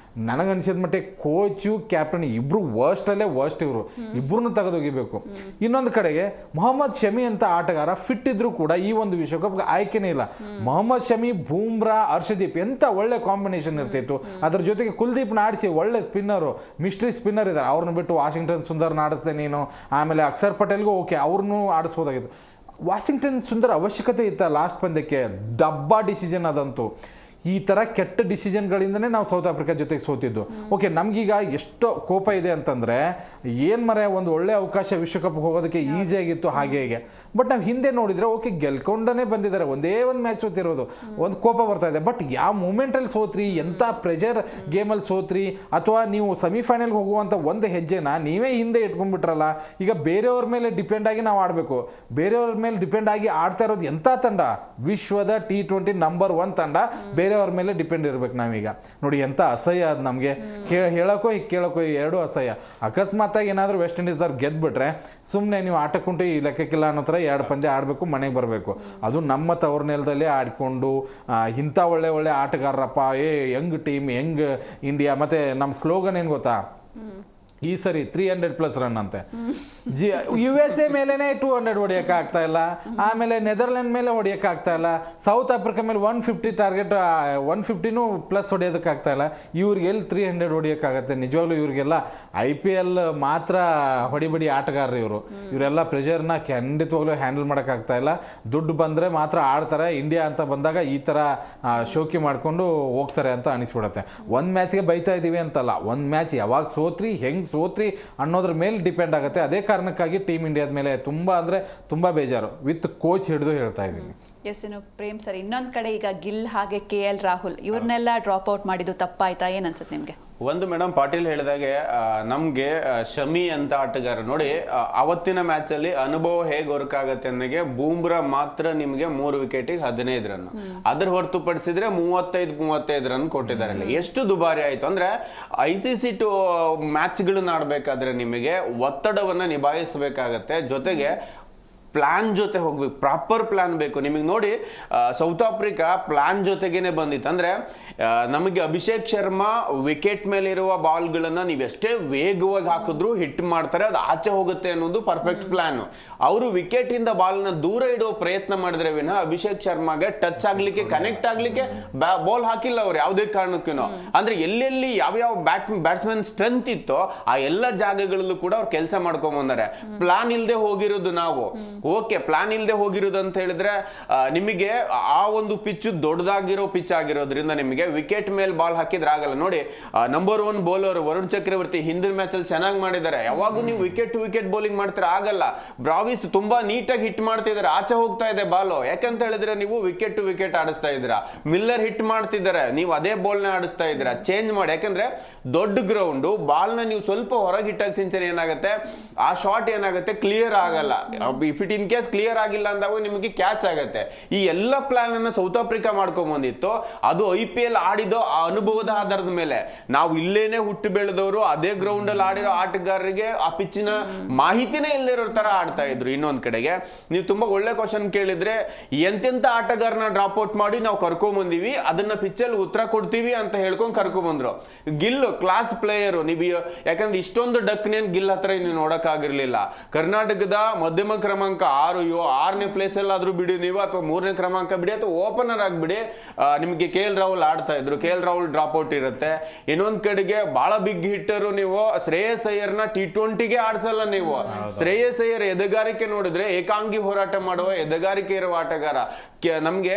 ನನಗನ್ಸಿದ ಮಟ್ಟಿಗೆ ಕೋಚು ಕ್ಯಾಪ್ಟನ್ ಇಬ್ಬರು ವರ್ಸ್ಟಲ್ಲೇ ವರ್ಸ್ಟ್. ಇವರು ಇಬ್ಬರನ್ನು ತೆಗೆದೊಗಿಬೇಕು. ಇನ್ನೊಂದು ಕಡೆಗೆ ಮೊಹಮ್ಮದ್ ಶಮಿ ಅಂತ ಆಟಗಾರ ಫಿಟ್ ಇದ್ರೂ ಕೂಡ ಈ ಒಂದು ವಿಶ್ವಕಪ್ಗೆ ಆಯ್ಕೆನೇ ಇಲ್ಲ. ಮೊಹಮ್ಮದ್ ಶಮಿ, ಬೂಮ್ರಾ, ಹರ್ಷದೀಪ್ ಎಂಥ ಒಳ್ಳೆ ಕಾಂಬಿನೇಷನ್ ಇರ್ತಿತ್ತು. ಅದ್ರ ಜೊತೆಗೆ ಕುಲ್ದೀಪ್ನ ಆಡಿಸಿ ಒಳ್ಳೆ ಸ್ಪಿನ್ನರು, ಮಿಸ್ಟ್ರಿ ಸ್ಪಿನ್ನರ್ ಇದ್ದಾರೆ. ಅವ್ರನ್ನ ಬಿಟ್ಟು ವಾಷಿಂಗ್ಟನ್ ಸುಂದರ್ನ ಆಡಿಸ್ದೆ ನೀನು. ಆಮೇಲೆ ಅಕ್ಷರ್ ಪಟೇಲ್ಗೂ ಓಕೆ, ಅವ್ರನ್ನೂ ಆಡಿಸ್ಬೋದಾಗಿತ್ತು. ವಾಷಿಂಗ್ಟನ್ ಸುಂದರ್ ಅವಶ್ಯಕತೆ ಇತ್ತ ಲಾಸ್ಟ್ ಪಂದ್ಯಕ್ಕೆ? ಡಬ್ಬಾ ಡಿಸಿಷನ್ ಅದಂತೂ. ಈ ಥರ ಕೆಟ್ಟ ಡಿಸಿಷನ್ಗಳಿಂದನೇ ನಾವು ಸೌತ್ ಆಫ್ರಿಕಾ ಜೊತೆಗೆ ಸೋತಿದ್ದು. ಓಕೆ, ನಮಗೀಗ ಎಷ್ಟು ಕೋಪ ಇದೆ ಅಂತಂದರೆ, ಏನು ಮರೆ, ಒಂದು ಒಳ್ಳೆ ಅವಕಾಶ ವಿಶ್ವಕಪ್ಗೆ ಹೋಗೋದಕ್ಕೆ ಈಸಿಯಾಗಿತ್ತು ಹಾಗೆ ಹೀಗೆ. ಬಟ್ ನಾವು ಹಿಂದೆ ನೋಡಿದರೆ ಓಕೆ, ಗೆಲ್ಕೊಂಡೇ ಬಂದಿದ್ದಾರೆ, ಒಂದೇ ಒಂದು ಮ್ಯಾಚ್ ಸೋತಿರೋದು, ಒಂದು ಕೋಪ ಬರ್ತಾ ಇದೆ. ಬಟ್ ಯಾವ ಮೂಮೆಂಟಲ್ಲಿ ಸೋತ್ರಿ, ಎಂಥ ಪ್ರೆಷರ್ ಗೇಮಲ್ಲಿ ಸೋತ್ರಿ, ಅಥವಾ ನೀವು ಸೆಮಿಫೈನಲ್ಗೆ ಹೋಗುವಂಥ ಒಂದು ಹೆಜ್ಜೆನ ನೀವೇ ಹಿಂದೆ ಇಟ್ಕೊಂಡ್ಬಿಟ್ರಲ್ಲ. ಈಗ ಬೇರೆಯವ್ರ ಮೇಲೆ ಡಿಪೆಂಡ್ ಆಗಿ ನಾವು ಆಡಬೇಕು. ಬೇರೆಯವ್ರ ಮೇಲೆ ಡಿಪೆಂಡ್ ಆಗಿ ಆಡ್ತಾ ಇರೋದು ಎಂಥ ತಂಡ? ವಿಶ್ವದ T20 ನಂಬರ್ 1 ತಂಡ. ಬೇರೆ ಬೇರೆಯವ್ರ ಮೇಲೆ ಡಿಪೆಂಡ್ ಇರ್ಬೇಕು ನಾವೀಗ. ನೋಡಿ ಎಂಥ ಅಸಹ್ಯ ಅದು ನಮಗೆ, ಹೇಳೋಕ್ಕೋ ಕೇಳೋಕ್ಕೋ ಎರಡೂ ಅಸಹ್ಯ. ಅಕಸ್ಮಾತಾಗಿ ಏನಾದರೂ ವೆಸ್ಟ್ ಇಂಡೀಸ್ದವ್ರು ಗೆದ್ದುಬಿಟ್ರೆ ಸುಮ್ಮನೆ ನೀವು ಆಟಕ್ಕುಂಟು ಈ ಲೆಕ್ಕಕ್ಕಿಲ್ಲ ಅನ್ನೋ ಥರ 2 ಪಂದ್ಯ ಆಡಬೇಕು, ಮನೆಗೆ ಬರಬೇಕು. ಅದು ನಮ್ಮ ತವ್ರ ನೆಲದಲ್ಲೇ ಆಡಿಕೊಂಡು ಇಂಥ ಒಳ್ಳೆ ಆಟಗಾರರಪ್ಪ, ಯಂಗ್ ಟೀಮ್, ಯಂಗ್ ಇಂಡಿಯಾ. ಮತ್ತು ನಮ್ಮ ಸ್ಲೋಗನ್ ಏನು ಗೊತ್ತಾ, ಈ ಸರಿ 300+ ರನ್ ಅಂತೆ. USA ಮೇಲೇ 200 ಹೊಡಿಯೋಕೆ ಆಗ್ತಾ ಇಲ್ಲ, ಆಮೇಲೆ ನೆದರ್ಲ್ಯಾಂಡ್ ಮೇಲೆ ಹೊಡಿಯೋಕೆ ಆಗ್ತಾ ಇಲ್ಲ, ಸೌತ್ ಆಫ್ರಿಕಾ ಮೇಲೆ 150 ಟಾರ್ಗೆಟ್, 150+ ಹೊಡಿಯೋದಕ್ಕೆ ಆಗ್ತಾ ಇಲ್ಲ. ಇವ್ರಿಗೆ ಎಲ್ಲಿ 300 ಹೊಡಿಯೋಕ್ಕಾಗತ್ತೆ? ನಿಜವಾಗ್ಲೂ ಇವ್ರಿಗೆಲ್ಲ IPL ಮಾತ್ರ ಹೊಡಿಬಡಿ ಆಟಗಾರರು ಇವರೆಲ್ಲ ಪ್ರೆಷರ್ನ ಖಂಡಿತವಾಗ್ಲೂ ಹ್ಯಾಂಡಲ್ ಮಾಡೋಕ್ಕಾಗ್ತಾ ಇಲ್ಲ. ದುಡ್ಡು ಬಂದರೆ ಮಾತ್ರ ಆಡ್ತಾರೆ. ಇಂಡಿಯಾ ಅಂತ ಬಂದಾಗ ಈ ಥರ ಶೋಕಿ ಮಾಡಿಕೊಂಡು ಹೋಗ್ತಾರೆ ಅಂತ ಅನಿಸ್ಬಿಡುತ್ತೆ. ಒಂದು ಮ್ಯಾಚ್ಗೆ ಬೈತಾ ಇದ್ದೀವಿ ಅಂತಲ್ಲ, ಒಂದು ಮ್ಯಾಚ್ ಯಾವಾಗ ಹೆಂಗೆ ಸೋತ್ರಿ ಅನ್ನೋದ್ರ ಮೇಲೆ ಡಿಪೆಂಡ್ ಆಗುತ್ತೆ. ಅದೇ ಕಾರಣಕ್ಕಾಗಿ ಟೀಮ್ ಇಂಡಿಯಾದ ಮೇಲೆ ತುಂಬ ಬೇಜಾರು, ವಿತ್ ಕೋಚ್ ಹಿಡಿದು ಹೇಳ್ತಾ ಇದ್ದೀನಿ. ಎಸ್, ಇನ್ನು ಪ್ರೇಮ್ ಸರ್, ಇನ್ನೊಂದು ಕಡೆ ಈಗ ಗಿಲ್ ಹಾಗೆ KL ರಾಹುಲ್ ಇವ್ರನ್ನೆಲ್ಲ ಡ್ರಾಪ್ ಔಟ್ ಮಾಡಿದ್ದು ತಪ್ಪಾಯ್ತಾ? ಏನು ಅನ್ಸುತ್ತೆ ನಿಮಗೆ? ಒಂದು ಮೇಡಮ್, ಪಾಟೀಲ್ ಹೇಳಿದಾಗೆ ನಮಗೆ ಶಮಿ ಅಂತ ಆಟಗಾರ ನೋಡಿ, ಅವತ್ತಿನ ಮ್ಯಾಚಲ್ಲಿ ಅನುಭವ ಹೇಗೆ ವರ್ಕ್ ಆಗುತ್ತೆ ಅನ್ನೋಗೆ ಬೂಮ್ರಾ ಮಾತ್ರ ನಿಮಗೆ 3 ವಿಕೆಟಿಗೆ 15 ರನ್, ಅದ್ರ ಹೊರತುಪಡಿಸಿದ್ರೆ 35 ರನ್ ಕೊಟ್ಟಿದ್ದಾರೆ. ಎಷ್ಟು ದುಬಾರಿ ಆಯ್ತು ಅಂದ್ರೆ ICC ಮ್ಯಾಚ್ಗಳನ್ನ ಆಡ್ಬೇಕಾದ್ರೆ ನಿಮಗೆ ಒತ್ತಡವನ್ನ ನಿಭಾಯಿಸಬೇಕಾಗತ್ತೆ, ಜೊತೆಗೆ ಪ್ಲಾನ್ ಜೊತೆ ಹೋಗ್ಬೇಕು, ಪ್ರಾಪರ್ ಪ್ಲಾನ್ ಬೇಕು ನಿಮಗೆ. ನೋಡಿ, ಸೌತ್ ಆಫ್ರಿಕಾ ಪ್ಲಾನ್ ಜೊತೆಗೇನೆ ಬಂದಿತ್ತು. ಅಂದರೆ ನಮಗೆ ಅಭಿಷೇಕ್ ಶರ್ಮಾ ವಿಕೆಟ್ ಮೇಲಿರುವ ಬಾಲ್ಗಳನ್ನು ನೀವು ಎಷ್ಟೇ ವೇಗವಾಗಿ ಹಾಕಿದ್ರು ಹಿಟ್ ಮಾಡ್ತಾರೆ, ಅದು ಆಚೆ ಹೋಗುತ್ತೆ ಅನ್ನೋದು ಪರ್ಫೆಕ್ಟ್ ಪ್ಲಾನು. ಅವರು ವಿಕೆಟಿಂದ ಬಾಲ್ನ ದೂರ ಇಡುವ ಪ್ರಯತ್ನ ಮಾಡಿದ್ರೆ ವಿನ ಅಭಿಷೇಕ್ ಶರ್ಮಾಗೆ ಟಚ್ ಆಗಲಿಕ್ಕೆ, ಕನೆಕ್ಟ್ ಆಗಲಿಕ್ಕೆ ಬಾಲ್ ಹಾಕಿಲ್ಲ ಅವ್ರು ಯಾವುದೇ ಕಾರಣಕ್ಕೂ. ಅಂದರೆ ಎಲ್ಲೆಲ್ಲಿ ಯಾವ್ಯಾವ ಬ್ಯಾಟ್ಸ್ಮನ್ ಸ್ಟ್ರೆಂತ್ ಇತ್ತೋ ಆ ಎಲ್ಲ ಜಾಗಗಳಲ್ಲೂ ಕೂಡ ಅವ್ರು ಕೆಲಸ ಮಾಡ್ಕೊಂಬಂದಾರೆ. ಪ್ಲಾನ್ ಇಲ್ಲದೆ ಹೋಗಿರೋದು ನಾವು. ಓಕೆ, ಪ್ಲಾನ್ ಇಲ್ಲದೆ ಹೋಗಿರೋದು ಅಂತ ಹೇಳಿದ್ರೆ ನಿಮಗೆ ಆ ಒಂದು ಪಿಚ್ ದೊಡ್ಡದಾಗಿರೋ ಪಿಚ್ ಆಗಿರೋದ್ರಿಂದ ನಿಮಗೆ ವಿಕೆಟ್ ಮೇಲೆ ಬಾಲ್ ಹಾಕಿದ್ರೆ ಆಗಲ್ಲ. ನೋಡಿ, ನಂಬರ್ 1 ಬೌಲರ್ ವರುಣ್ ಚಕ್ರವರ್ತಿ ಹಿಂದಿನ ಮ್ಯಾಚ್ ಅಲ್ಲಿ ಚೆನ್ನಾಗಿ ಮಾಡಿದ್ದಾರೆ. ಯಾವಾಗ ನೀವು ವಿಕೆಟ್ ಬೌಲಿಂಗ್ ಮಾಡ್ತಾರೆ ಆಗಲ್ಲ. ಬ್ರಾವಿಸ್ ತುಂಬಾ ನೀಟಾಗಿ ಹಿಟ್ ಮಾಡ್ತಿದ್ದಾರೆ, ಆಚೆ ಹೋಗ್ತಾ ಇದೆ ಬಾಲ್. ಯಾಕಂತ ಹೇಳಿದ್ರೆ ನೀವು ವಿಕೆಟ್ ಆಡಿಸ್ತಾ ಇದ್ದೀರಾ. ಮಿಲ್ಲರ್ ಹಿಟ್ ಮಾಡ್ತಿದ್ದಾರೆ, ನೀವು ಅದೇ ಬಾಲ್ ನ ಆಡಿಸ್ತಾ ಇದ್ದೀರಾ. ಚೇಂಜ್ ಮಾಡಿ, ಯಾಕಂದ್ರೆ ದೊಡ್ಡ ಗ್ರೌಂಡ್ ಬಾಲ್ ನ ನೀವು ಸ್ವಲ್ಪ ಹೊರಗೆ ಹಿಟ್ಟಾಗಿ ಸಿಂಚನೆ ಏನಾಗುತ್ತೆ, ಆ ಶಾಟ್ ಏನಾಗುತ್ತೆ ಕ್ಲಿಯರ್ ಆಗಲ್ಲ. ಇನ್ ಕೇಸ್ ಕ್ಲಿಯರ್ ಆಗಿಲ್ಲ ಅಂದಾಗ ನಿಮಗೆ ಕ್ಯಾಚ್ ಆಗುತ್ತೆ. ಈ ಎಲ್ಲ ಪ್ಲಾನ್ ಅನ್ನ ಸೌತ್ ಆಫ್ರಿಕಾ ಮಾಡ್ಕೊಂಡ್ ಬಂದಿತ್ತು. ಅದು IPL ಆಡಿದೋ ಆ ಅನುಭವದ ಆಧಾರದ ಮೇಲೆ. ನಾವು ಇಲ್ಲೇನೆ ಹುಟ್ಟು ಬೆಳೆದವರು, ಅದೇ ಗ್ರೌಂಡ್ ಅಲ್ಲಿ ಆಡಿರೋ ಆಟಗಾರರಿಗೆ ಆ ಪಿಚ್ಚಿನ ಮಾಹಿತಿನೇ ಇಲ್ಲದೆ ಇರೋ ತರ ಆಡ್ತಾ ಇದ್ರು. ಇನ್ನೊಂದ್ ಕಡೆಗೆ ನೀವು ತುಂಬಾ ಒಳ್ಳೆ ಕ್ವಶನ್ ಕೇಳಿದ್ರೆ, ಎಂತೆಂತ ಆಟಗಾರನ ಡ್ರಾಪ್ ಔಟ್ ಮಾಡಿ ನಾವು ಕರ್ಕೊಂಡ್ ಬಂದಿವಿ, ಅದನ್ನ ಪಿಚ್ಚಲ್ಲಿ ಉತ್ತರ ಕೊಡ್ತೀವಿ ಅಂತ ಹೇಳ್ಕೊಂಡು ಕರ್ಕೊಂಡ್ ಬಂದ್ರು. Gill class player. ನೀವು ಯಾಕಂದ್ರೆ ಇಷ್ಟೊಂದು ಡಕ್ನೇನ್ ಗಿಲ್ ಹತ್ರ ನೀವು ನೋಡಕ್ ಆಗಿರ್ಲಿಲ್ಲ. ಕರ್ನಾಟಕದ ಮಧ್ಯಮ ಕ್ರಮಾಂಕ 6ನೇ ಪ್ಲೇಸ್ ಅಲ್ಲಿ ಆದ್ರೂ ಬಿಡಿ ನೀವು, ಅಥವಾ 3ನೇ ಕ್ರಮಾಂಕ ಬಿಡಿ, ಅಥವಾ ಓಪನರ್ ಆಗಿಬಿಡಿ, ನಿಮಗೆ KL ರಾಹುಲ್ ಆಡ್ತಾ ಇದ್ರು. KL ರಾಹುಲ್ ಡ್ರಾಪ್ ಔಟ್ ಇರುತ್ತೆ. ಇನ್ನೊಂದ್ ಕಡೆಗೆ ಬಹಳ ಬಿಗ್ ಹಿಟ್ಟರು ನೀವು ಶ್ರೇಯಸ್ ಅಯ್ಯರ್ನ T20ಗೆ ಆಡ್ಸಲ್ಲ ನೀವು. ಶ್ರೇಯಸ್ ಅಯ್ಯರ್ ಎದೆಗಾರಿಕೆ ನೋಡಿದ್ರೆ ಏಕಾಂಗಿ ಹೋರಾಟ ಮಾಡುವ ಎದೆಗಾರಿಕೆ ಇರುವ ಆಟಗಾರ. ನಮ್ಗೆ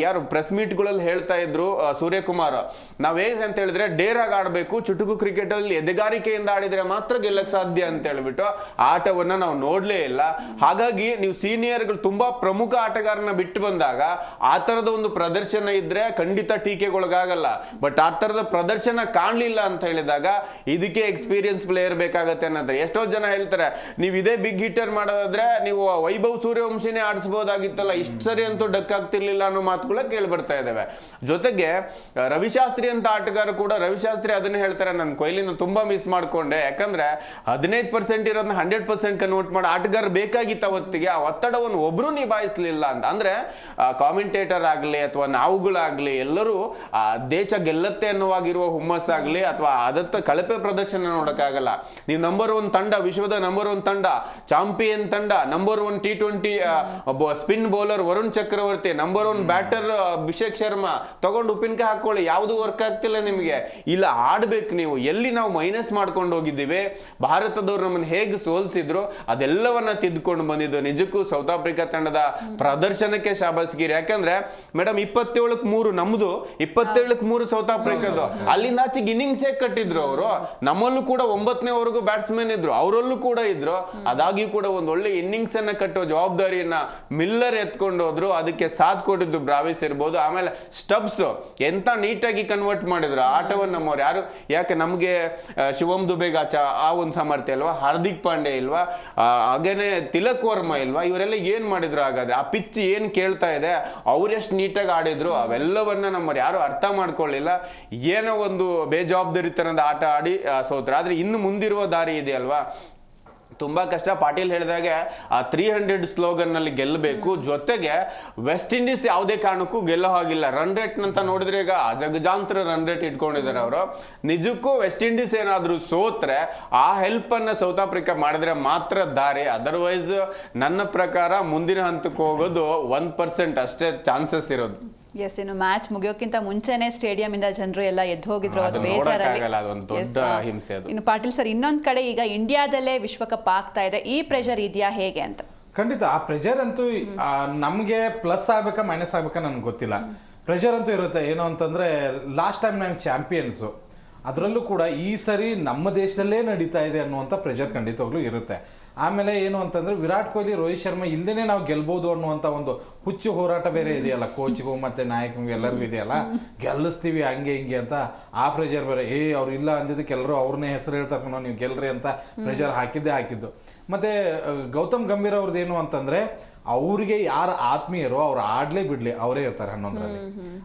ಯಾರು ಪ್ರೆಸ್ ಮೀಟ್ಗಳಲ್ಲಿ ಹೇಳ್ತಾ ಇದ್ರು ಸೂರ್ಯಕುಮಾರ್, ನಾವ್ ಹೇಗೆ ಅಂತ ಹೇಳಿದ್ರೆ ಡೇರಾಗಿ ಆಡ್ಬೇಕು, ಚುಟುಕು ಕ್ರಿಕೆಟ್ ಅಲ್ಲಿ ಎದೆಗಾರಿಕೆಯಿಂದ ಆಡಿದ್ರೆ ಮಾತ್ರ ಗೆಲ್ಲಕ್ ಸಾಧ್ಯ ಅಂತ ಹೇಳ್ಬಿಟ್ಟು ಆಟವನ್ನ ನಾವು ನೋಡ್ಲೇ ಇಲ್ಲ. ಹಾಗಾಗಿ ನೀವು ಸೀನಿಯರ್ಗಳು ತುಂಬಾ ಪ್ರಮುಖ ಆಟಗಾರನ ಬಿಟ್ಟು ಬಂದಾಗ ಆ ತರದ ಒಂದು ಪ್ರದರ್ಶನ ಇದ್ರೆ ಖಂಡಿತ ಟೀಕೆಗೊಳಗಾಗಲ್ಲ. ಬಟ್ ಆ ತರದ ಪ್ರದರ್ಶನ ಕಾಣ್ಲಿಲ್ಲ ಅಂತ ಹೇಳಿದಾಗ ಇದಕ್ಕೆ ಎಕ್ಸ್ಪೀರಿಯನ್ಸ್ ಪ್ಲೇಯರ್ ಬೇಕಾಗತ್ತೆ ಅನ್ನೋದ್ರೆ. ಎಷ್ಟೋ ಜನ ಹೇಳ್ತಾರೆ, ನೀವು ಇದೇ ಬಿಗ್ ಹಿಟ್ಟರ್ ಮಾಡೋದಾದ್ರೆ ನೀವು ವೈಭವ್ ಸೂರ್ಯವಂಶಿನೇ ಆಡಿಸಬಹುದಾಗಿತ್ತಲ್ಲ, ಇಷ್ಟು ಸರಿ ಅಂತೂ ಡಕ್ ಆಗ್ತಿರ್ಲಿಲ್ಲ ಅನ್ನೋ ಮಾತುಗಳ ಕೇಳಿ ಬರ್ತಾ ಇದಾವೆ. ಜೊತೆಗೆ ರವಿಶಾಸ್ತ್ರಿ ಅಂತ ಆಟಗಾರ ಕೂಡ, ರವಿಶಾಸ್ತ್ರಿ ಅದನ್ನ ಹೇಳ್ತಾರೆ, ನಾನು ಕೊಹ್ಲಿನ ತುಂಬಾ ಮಿಸ್ ಮಾಡ್ಕೊಂಡೆ, ಯಾಕಂದ್ರೆ 15% ಇರೋದನ್ನ 100% ಕನ್ವರ್ಟ್ ಮಾಡೋ ಆಟಗಾರ ಬೇಕಾಗಿತ್ತು ಅವತ್ತಿಗೆ. ಆ ಒತ್ತಡವನ್ನು ಒಬ್ರು ನಿಭಾಯಿಸಲಿಲ್ಲ ಅಂತ ಅಂದ್ರೆ ಕಾಮೆಂಟೇಟರ್ ಆಗ್ಲಿ ಅಥವಾ ನಾವುಗಳಾಗ್ಲಿ ಎಲ್ಲರೂ ದೇಶ ಗೆಲ್ಲತ್ತೆ ಅನ್ನುವಾಗಿರುವ ಹುಮ್ಮಸ್ಸಾಗ್ಲಿ ಅಥವಾ ಅದತ್ತ ಕಳಪೆ ಪ್ರದರ್ಶನ ನೋಡಕ್ಕಾಗಲ್ಲ. ನೀವು ನಂಬರ್ 1 ತಂಡ, ವಿಶ್ವದ ನಂಬರ್ 1 ತಂಡ, ಚಾಂಪಿಯನ್ ತಂಡ, number 1 T20 spin bowler Varun Chakravarthy, number 1 batter Abhishek Sharma ತಗೊಂಡು ಉಪ್ಪಿನಕಾಯಿ ಹಾಕೊಳ್ಳಿ, ಯಾವುದು ವರ್ಕ್ ಆಗ್ತಿಲ್ಲ ನಿಮಗೆ. ಇಲ್ಲ, ಆಡ್ಬೇಕು ನೀವು. ಎಲ್ಲಿ ನಾವು ಮೈನಸ್ ಮಾಡ್ಕೊಂಡು ಹೋಗಿದ್ದೀವಿ, ಭಾರತದವ್ರು ನಮ್ಮನ್ನು ಹೇಗೆ ಸೋಲ್ಸಿದ್ರು ಅದೆಲ್ಲವನ್ನ ತಿದ್ದುಕೊಂಡು ಬಂದಿದ್ದು. ನಿಜಕ್ಕೂ ಸೌತ್ ಆಫ್ರಿಕಾ ತಂಡದ ಪ್ರದರ್ಶನಕ್ಕೆ ಶಾಬಾಸ್ಗಿರಿ. ಯಾಕಂದ್ರೆ ಮೇಡಮ್ 27ಕ್ಕೆ 3 ನಮ್ದು, 27ಕ್ಕೆ 3 ಸೌತ್ ಆಫ್ರಿಕಾದು. ಅಲ್ಲಿಂದ ಆಚೆಗೆ ಇನ್ನಿಂಗ್ಸ್ ಕಟ್ಟಿದ್ರು ಅವರು. ನಮ್ಮಲ್ಲೂ ಕೂಡ 9ನೇವರೆಗೂ ಬ್ಯಾಟ್ಸ್ಮನ್ ಇದ್ರು, ಅವರಲ್ಲೂ ಕೂಡ ಇದ್ರು. ಅದಾಗಿಯೂ ಕೂಡ ಒಂದು ಒಳ್ಳೆ ಇನ್ನಿಂಗ್ಸ್ ಅನ್ನ ಕಟ್ಟೋ ಜವಾಬ್ದಾರಿಯನ್ನ ಮಿಲ್ಲರ್ ಎತ್ಕೊಂಡು ಹೋದ್ರು. ಅದೇ ಅದಕ್ಕೆ ಸಾಥ್ ಕೊಟ್ಟಿದ್ದು ಬ್ರಾವಿಸ್ ಇರ್ಬೋದು. ಆಮೇಲೆ ಸ್ಟಬ್ಸ್ ಎಂತ ನೀಟಾಗಿ ಕನ್ವರ್ಟ್ ಮಾಡಿದ್ರು ಆಟವನ್ನು ನಮ್ಮವ್ರು ಯಾರು. ಯಾಕೆ ನಮಗೆ ಶಿವಮ್ ದುಬೆಗೆ ಆ ಒಂದು ಸಾಮರ್ಥ್ಯ ಇಲ್ವಾ, ಹಾರ್ದಿಕ್ ಪಾಂಡೆ ಇಲ್ವಾ, ಹಾಗೇನೆ ತಿಲಕ್ ವರ್ಮಾ ಇಲ್ವಾ, ಇವರೆಲ್ಲ ಏನ್ ಮಾಡಿದ್ರು? ಹಾಗಾದ್ರೆ ಆ ಪಿಚ್ ಏನ್ ಕೇಳ್ತಾ ಇದೆ, ಅವ್ರೆಷ್ಟು ನೀಟಾಗಿ ಆಡಿದ್ರು, ಅವೆಲ್ಲವನ್ನ ನಮ್ಮವ್ರು ಯಾರು ಅರ್ಥ ಮಾಡ್ಕೊಳ್ಳಿಲ್ಲ. ಏನೋ ಒಂದು ಬೇಜವಾಬ್ದಾರಿತನದ ಆಟ ಆಡಿ ಸೋತ್ರು. ಆದ್ರೆ ಇನ್ನು ಮುಂದಿರುವ ದಾರಿ ಇದೆ ಅಲ್ವಾ, ತುಂಬಾ ಕಷ್ಟ. ಪಾಟೀಲ್ ಹೇಳಿದಾಗೆ ಆ 300 ಸ್ಲೋಗನ್ ನಲ್ಲಿ ಗೆಲ್ಲಬೇಕು. ಜೊತೆಗೆ ವೆಸ್ಟ್ ಇಂಡೀಸ್ ಯಾವುದೇ ಕಾರಣಕ್ಕೂ ಗೆಲ್ಲೋ ಹಾಗಿಲ್ಲ. ರನ್ ರೇಟ್ ಅಂತ ನೋಡಿದ್ರೆ ಈಗ ಜಗಜಾಂತರ ರನ್ ರೇಟ್ ಇಟ್ಕೊಂಡಿದ್ದಾರೆ ಅವರು. ನಿಜಕ್ಕೂ ವೆಸ್ಟ್ ಇಂಡೀಸ್ ಏನಾದ್ರೂ ಸೋತ್ರೆ ಆ ಹೆಲ್ಪ್ ಅನ್ನ ಸೌತ್ ಆಫ್ರಿಕಾ ಮಾಡಿದ್ರೆ ಮಾತ್ರ ದಾರಿ. ಅದರ್ವೈಸ್ ನನ್ನ ಪ್ರಕಾರ ಮುಂದಿನ ಹಂತಕ್ಕೆ ಹೋಗೋದು 1% ಅಷ್ಟೇ ಚಾನ್ಸಸ್ ಇರೋದು. ಎಸ್, ಇನ್ನು ಮ್ಯಾಚ್ ಮುಗಿಯೋಕ್ಕಿಂತ ಮುಂಚೆನೆ ಸ್ಟೇಡಿಯಂ ಇಂದ ಜನರು ಎಲ್ಲ ಎದ್ದು ಹೋಗಿದ್ರು, ಅದು ಬೇಜಾರಲ್ಲಿ. ಇನ್ನು ಪಾಟೀಲ್ ಸರ್, ಇನ್ನೊಂದ್ ಕಡೆ ಈಗ ಇಂಡಿಯಾದಲ್ಲೇ ವಿಶ್ವಕಪ್ ಆಗ್ತಾ ಇದೆ, ಈ ಪ್ರೆಷರ್ ಇದೆಯಾ ಹೇಗೆ ಅಂತ? ಖಂಡಿತ ಆ ಪ್ರೆಷರ್ ಅಂತೂ ನಮಗೆ ಪ್ಲಸ್ ಆಗ್ಬೇಕಾ ಮೈನಸ್ ಆಗ್ಬೇಕಾ ನನಗೆ ಗೊತ್ತಿಲ್ಲ. ಪ್ರೆಷರ್ ಅಂತೂ ಇರುತ್ತೆ. ಏನು ಅಂತಂದ್ರೆ ಲಾಸ್ಟ್ ಟೈಮ್ ನಾವು ಚಾಂಪಿಯನ್ಸು, ಅದರಲ್ಲೂ ಕೂಡ ಈ ಸರಿ ನಮ್ಮ ದೇಶದಲ್ಲೇ ನಡೀತಾ ಇದೆ ಅನ್ನುವಂಥ ಪ್ರೆಷರ್ ಖಂಡಿತವಾಗ್ಲೂ ಇರುತ್ತೆ. ಆಮೇಲೆ ಏನು ಅಂತಂದ್ರೆ ವಿರಾಟ್ ಕೊಹ್ಲಿ, ರೋಹಿತ್ ಶರ್ಮಾ ಇಲ್ಲದೇ ನಾವು ಗೆಲ್ಬಹುದು ಅನ್ನುವಂಥ ಒಂದು ಹುಚ್ಚು ಹೋರಾಟ ಬೇರೆ ಇದೆಯಲ್ಲ, ಕೋಚ್ಗೂ ಮತ್ತೆ ನಾಯಕನಿಗೂ ಎಲ್ಲರಿಗೂ ಇದೆಯಲ್ಲ, ಗೆಲ್ಲಿಸ್ತೀವಿ ಹಂಗೆ ಹಿಂಗೆ ಅಂತ ಆ ಪ್ರೆಷರ್ ಬೇರೆ. ಅವ್ರು ಇಲ್ಲ ಅಂದಿದ್ದಕ್ಕೆ ಎಲ್ಲರೂ ಅವ್ರನ್ನೇ ಹೆಸರು ಹೇಳ್ತಾರೆ, ನೀವು ಗೆಲ್ರಿ ಅಂತ ಪ್ರೆಷರ್ ಹಾಕಿದ್ದು. ಮತ್ತೆ ಗೌತಮ್ ಗಂಭೀರ್ ಅವ್ರದ್ದು ಏನು ಅಂತಂದ್ರೆ ಅವ್ರಿಗೆ ಯಾರು ಆತ್ಮೀಯರು ಅವ್ರು ಆಡ್ಲೇ ಬಿಡ್ಲಿ ಅವರೇ ಇರ್ತಾರೆ 11ರಲ್ಲಿ.